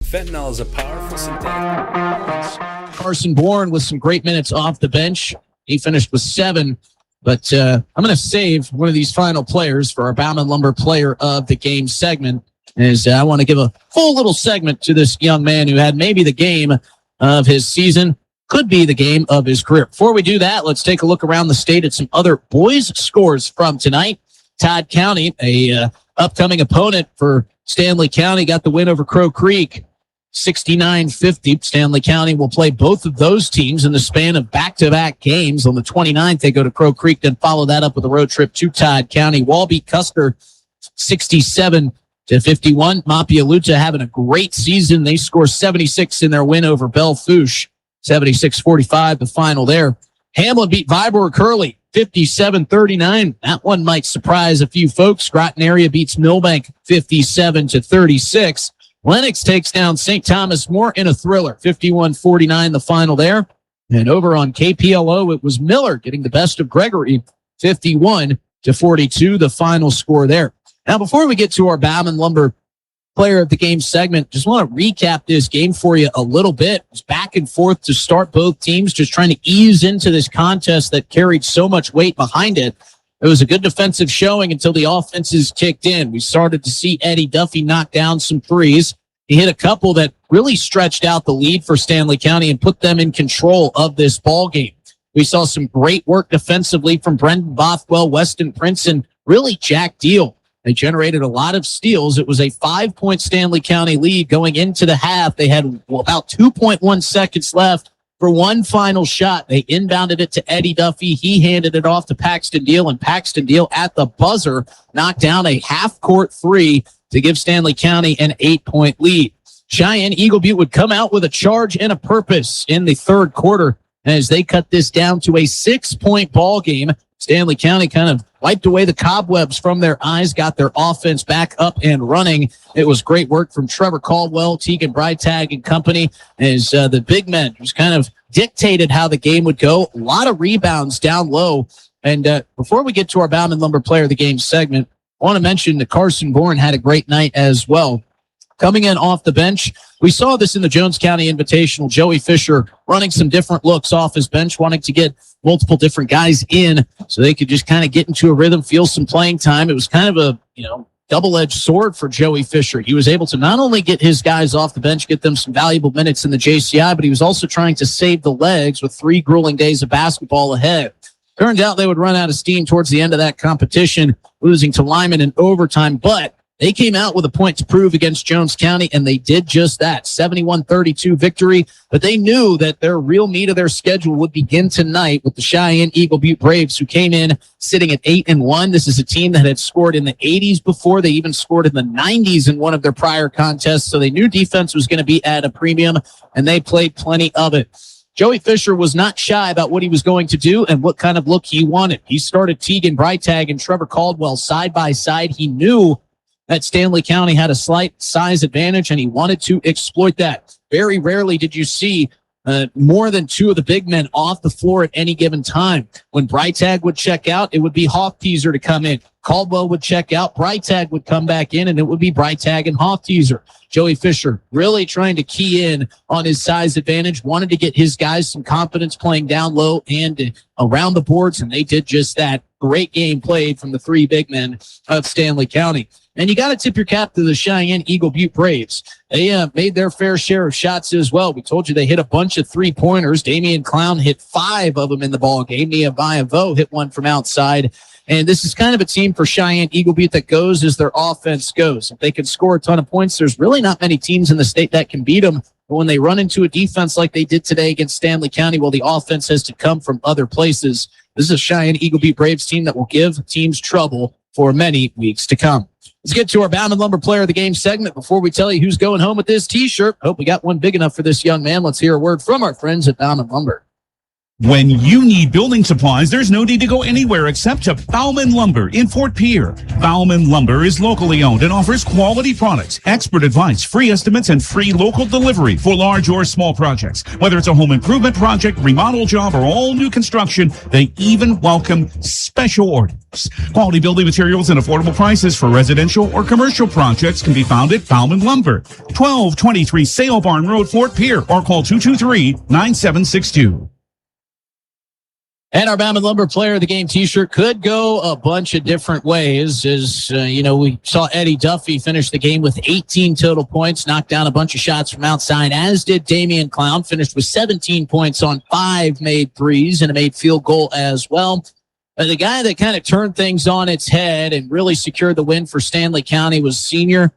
Fentanyl is a powerful synthetic. Carson Bourne with some great minutes off the bench. He finished with 7. But I'm going to save one of these final players for our Bauman Lumber Player of the Game segment. As I want to give a full little segment to this young man who had maybe the game of his season, could be the game of his career. Before we do that, let's take a look around the state at some other boys scores from tonight. Todd County, a upcoming opponent for Stanley County, got the win over Crow Creek, 69-50. Stanley County will play both of those teams in the span of back-to-back games. On the 29th, they go to Crow Creek, then follow that up with a road trip to Todd County. Wall beat Custer 67-51. Mapialuta having a great season. They score 76 in their win over Belle Fourche, 76-45, the final there. Hamlin beat Viborg Curley 57-39. That one might surprise a few folks. Groton area beats Millbank 57-36. Lennox takes down St. Thomas More in a thriller, 51-49, the final there. And over on KPLO, it was Miller getting the best of Gregory, 51-42, the final score there. Now, before we get to our Bauman Lumber Player of the Game segment, just want to recap this game for you a little bit. It was back and forth to start both teams, just trying to ease into this contest that carried so much weight behind it. It was a good defensive showing until the offenses kicked in. We started to see Eddie Duffy knock down some threes. He hit a couple that really stretched out the lead for Stanley County and put them in control of this ball game. We saw some great work defensively from Brendan Bothwell, Weston Prince, and really Jack Deal. They generated a lot of steals. It was a 5-point Stanley County lead going into the half. They had about 2.1 seconds left for one final shot. They inbounded it to Eddie Duffy. He handed it off to Paxton Deal, and Paxton Deal at the buzzer knocked down a half-court three to give Stanley County an 8-point lead. Cheyenne-Eagle Butte would come out with a charge and a purpose in the third quarter as they cut this down to a 6-point ball game. Stanley County kind of wiped away the cobwebs from their eyes, got their offense back up and running. It was great work from Trevor Caldwell, Tegan Breitag and company as the big men just kind of dictated how the game would go. A lot of rebounds down low. And before we get to our Bauman Lumber Player of the Game segment, I want to mention that Carson Bourne had a great night as well. Coming in off the bench, we saw this in the Jones County Invitational. Joey Fisher running some different looks off his bench, wanting to get multiple different guys in so they could just kind of get into a rhythm, feel some playing time. It was kind of a, double-edged sword for Joey Fisher. He was able to not only get his guys off the bench, get them some valuable minutes in the JCI, but he was also trying to save the legs with 3 grueling days of basketball ahead. Turned out they would run out of steam towards the end of that competition, losing to Lyman in overtime, but they came out with a point to prove against Jones County, and they did just that. 71-32 victory, but they knew that their real meat of their schedule would begin tonight with the Cheyenne-Eagle Butte Braves, who came in sitting at 8-1. This is a team that had scored in the 80s before. They even scored in the 90s in one of their prior contests, so they knew defense was going to be at a premium, and they played plenty of it. Joey Fisher was not shy about what he was going to do and what kind of look he wanted. He started Tegan Breitag and Trevor Caldwell side by side. He knew that Stanley County had a slight size advantage, and he wanted to exploit that. Very rarely did you see more than 2 of the big men off the floor at any given time. When Breitag would check out, it would be Hofteaser to come in. Caldwell would check out, Breitag would come back in, and it would be Breitag and Hofteaser. Joey Fisher really trying to key in on his size advantage, wanted to get his guys some confidence playing down low and around the boards, and they did just that. Great game played from the 3 big men of Stanley County. And you got to tip your cap to the Cheyenne-Eagle Butte Braves. They made their fair share of shots as well. We told you they hit a bunch of 3-pointers. Damian Clown hit 5 of them in the ball game. Nehemiah Vo hit 1 from outside. And this is kind of a team for Cheyenne-Eagle Butte that goes as their offense goes. If they can score a ton of points, there's really not many teams in the state that can beat them. But when they run into a defense like they did today against Stanley County, well, the offense has to come from other places. This is a Cheyenne-Eagle Butte Braves team that will give teams trouble for many weeks to come. Let's get to our Bauman Lumber Player of the Game segment before we tell you who's going home with this T-shirt. Hope we got one big enough for this young man. Let's hear a word from our friends at Bauman Lumber. When you need building supplies, there's no need to go anywhere except to Bauman Lumber in Fort Pierre. Bauman Lumber is locally owned and offers quality products, expert advice, free estimates, and free local delivery for large or small projects. Whether it's a home improvement project, remodel job, or all new construction, they even welcome special orders. Quality building materials and affordable prices for residential or commercial projects can be found at Bauman Lumber, 1223 Sale Barn Road, Fort Pierre, or call 223-9762. And our Bauman Lumber Player of the Game T-shirt could go a bunch of different ways. As we saw Eddie Duffy finish the game with 18 total points, knocked down a bunch of shots from outside, as did Damian Clown, finished with 17 points on 5 made threes and a made field goal as well. The guy that kind of turned things on its head and really secured the win for Stanley County was senior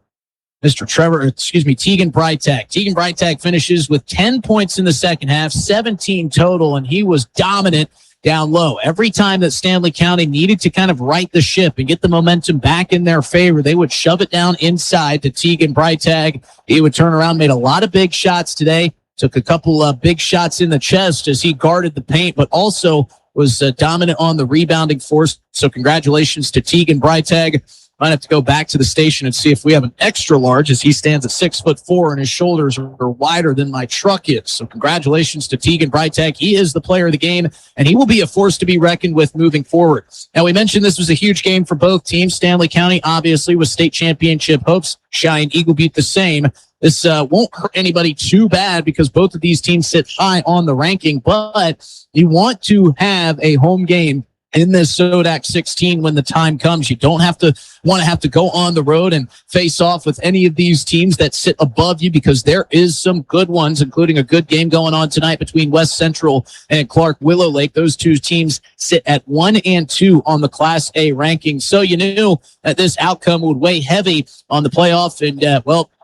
Tegan Breitag. Tegan Breitag finishes with 10 points in the second half, 17 total, and he was dominant down low. Every time that Stanley County needed to kind of right the ship and get the momentum back in their favor, they would shove it down inside to Tegan Breitag. He would turn around, made a lot of big shots today, took a couple of big shots in the chest as he guarded the paint, but also was dominant on the rebounding force. So congratulations to Tegan Breitag. Might have to go back to the station and see if we have an extra large, as he stands at 6'4" and his shoulders are wider than my truck is. So congratulations to Tegan Breitag. He is the player of the game, and he will be a force to be reckoned with moving forward. Now, we mentioned this was a huge game for both teams. Stanley County, obviously, with state championship hopes. Cheyenne-Eagle Butte the same. This won't hurt anybody too bad because both of these teams sit high on the ranking, but you want to have a home game in this Sodak 16 when the time comes. You don't have to go on the road and face off with any of these teams that sit above you, because there is some good ones, including a good game going on tonight between West Central and Clark Willow Lake. Those two teams sit at 1 and 2 on the Class A rankings. So you knew that this outcome would weigh heavy on the playoff and,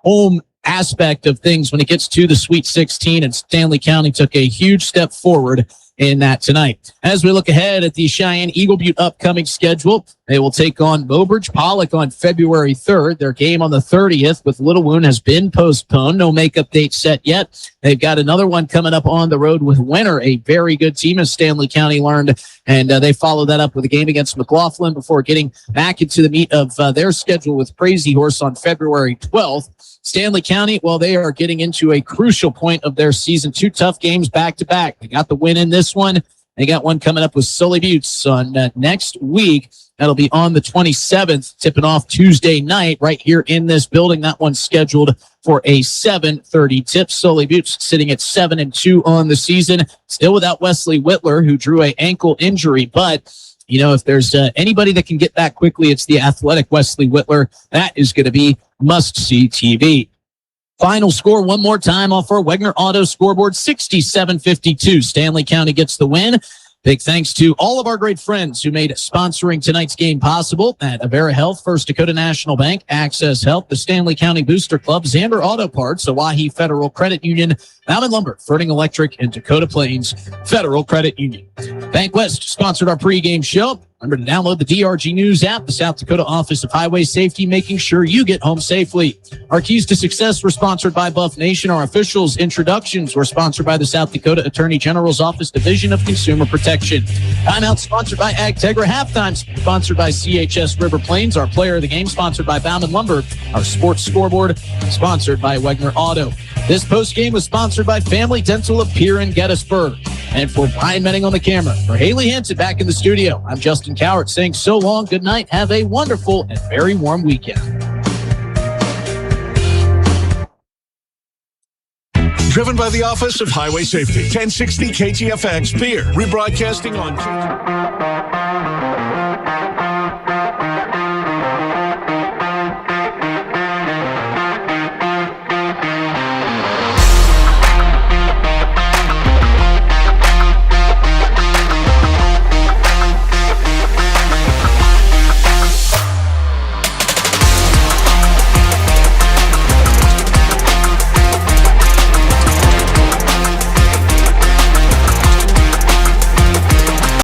home aspect of things when it gets to the Sweet 16, and Stanley County took a huge step forward in that tonight. As we look ahead at the Cheyenne-Eagle Butte upcoming schedule, they will take on Mobridge Pollock on February 3rd. Their game on the 30th with Little Wound has been postponed. No makeup date set yet. They've got another one coming up on the road with Winter, a very good team, as Stanley County learned, and they follow that up with a game against McLaughlin before getting back into the meat of their schedule with Crazy Horse on February 12th. Stanley County, well, they are getting into a crucial point of their season. 2 tough games back-to-back. They got the win in this one. They got one coming up with Sully Buttes on next week. That'll be on the 27th, tipping off Tuesday night right here in this building. That one's scheduled for a 7:30 tip. Sully Buttes sitting at 7-2 on the season, still without Wesley Whitler, who drew an ankle injury. But, you know, if there's anybody that can get back quickly, it's the athletic Wesley Whitler. That is going to be must-see TV. Final score one more time off our Wegner Auto scoreboard, 67-52. Stanley County gets the win. Big thanks to all of our great friends who made sponsoring tonight's game possible at Avera Health, First Dakota National Bank, Access Health, the Stanley County Booster Club, Zander Auto Parts, Owyhee Federal Credit Union, Mountain Lumber, Ferding Electric, and Dakota Plains Federal Credit Union. Bank West sponsored our pregame show. Remember to download the DRG News app, the South Dakota Office of Highway Safety, making sure you get home safely. Our Keys to Success were sponsored by Buff Nation. Our officials' introductions were sponsored by the South Dakota Attorney General's Office Division of Consumer Protection. Timeout sponsored by AgTegra. Halftime sponsored by CHS River Plains. Our Player of the Game sponsored by Bauman Lumber. Our Sports Scoreboard sponsored by Wegner Auto. This postgame was sponsored by Family Dental of Pier in Gettysburg. And for Brian Menning on the camera, for Haley Hansen back in the studio, I'm Justin Cowart saying so long, good night, have a wonderful and very warm weekend. Driven by the Office of Highway Safety, 1060 KTFX Pier, rebroadcasting on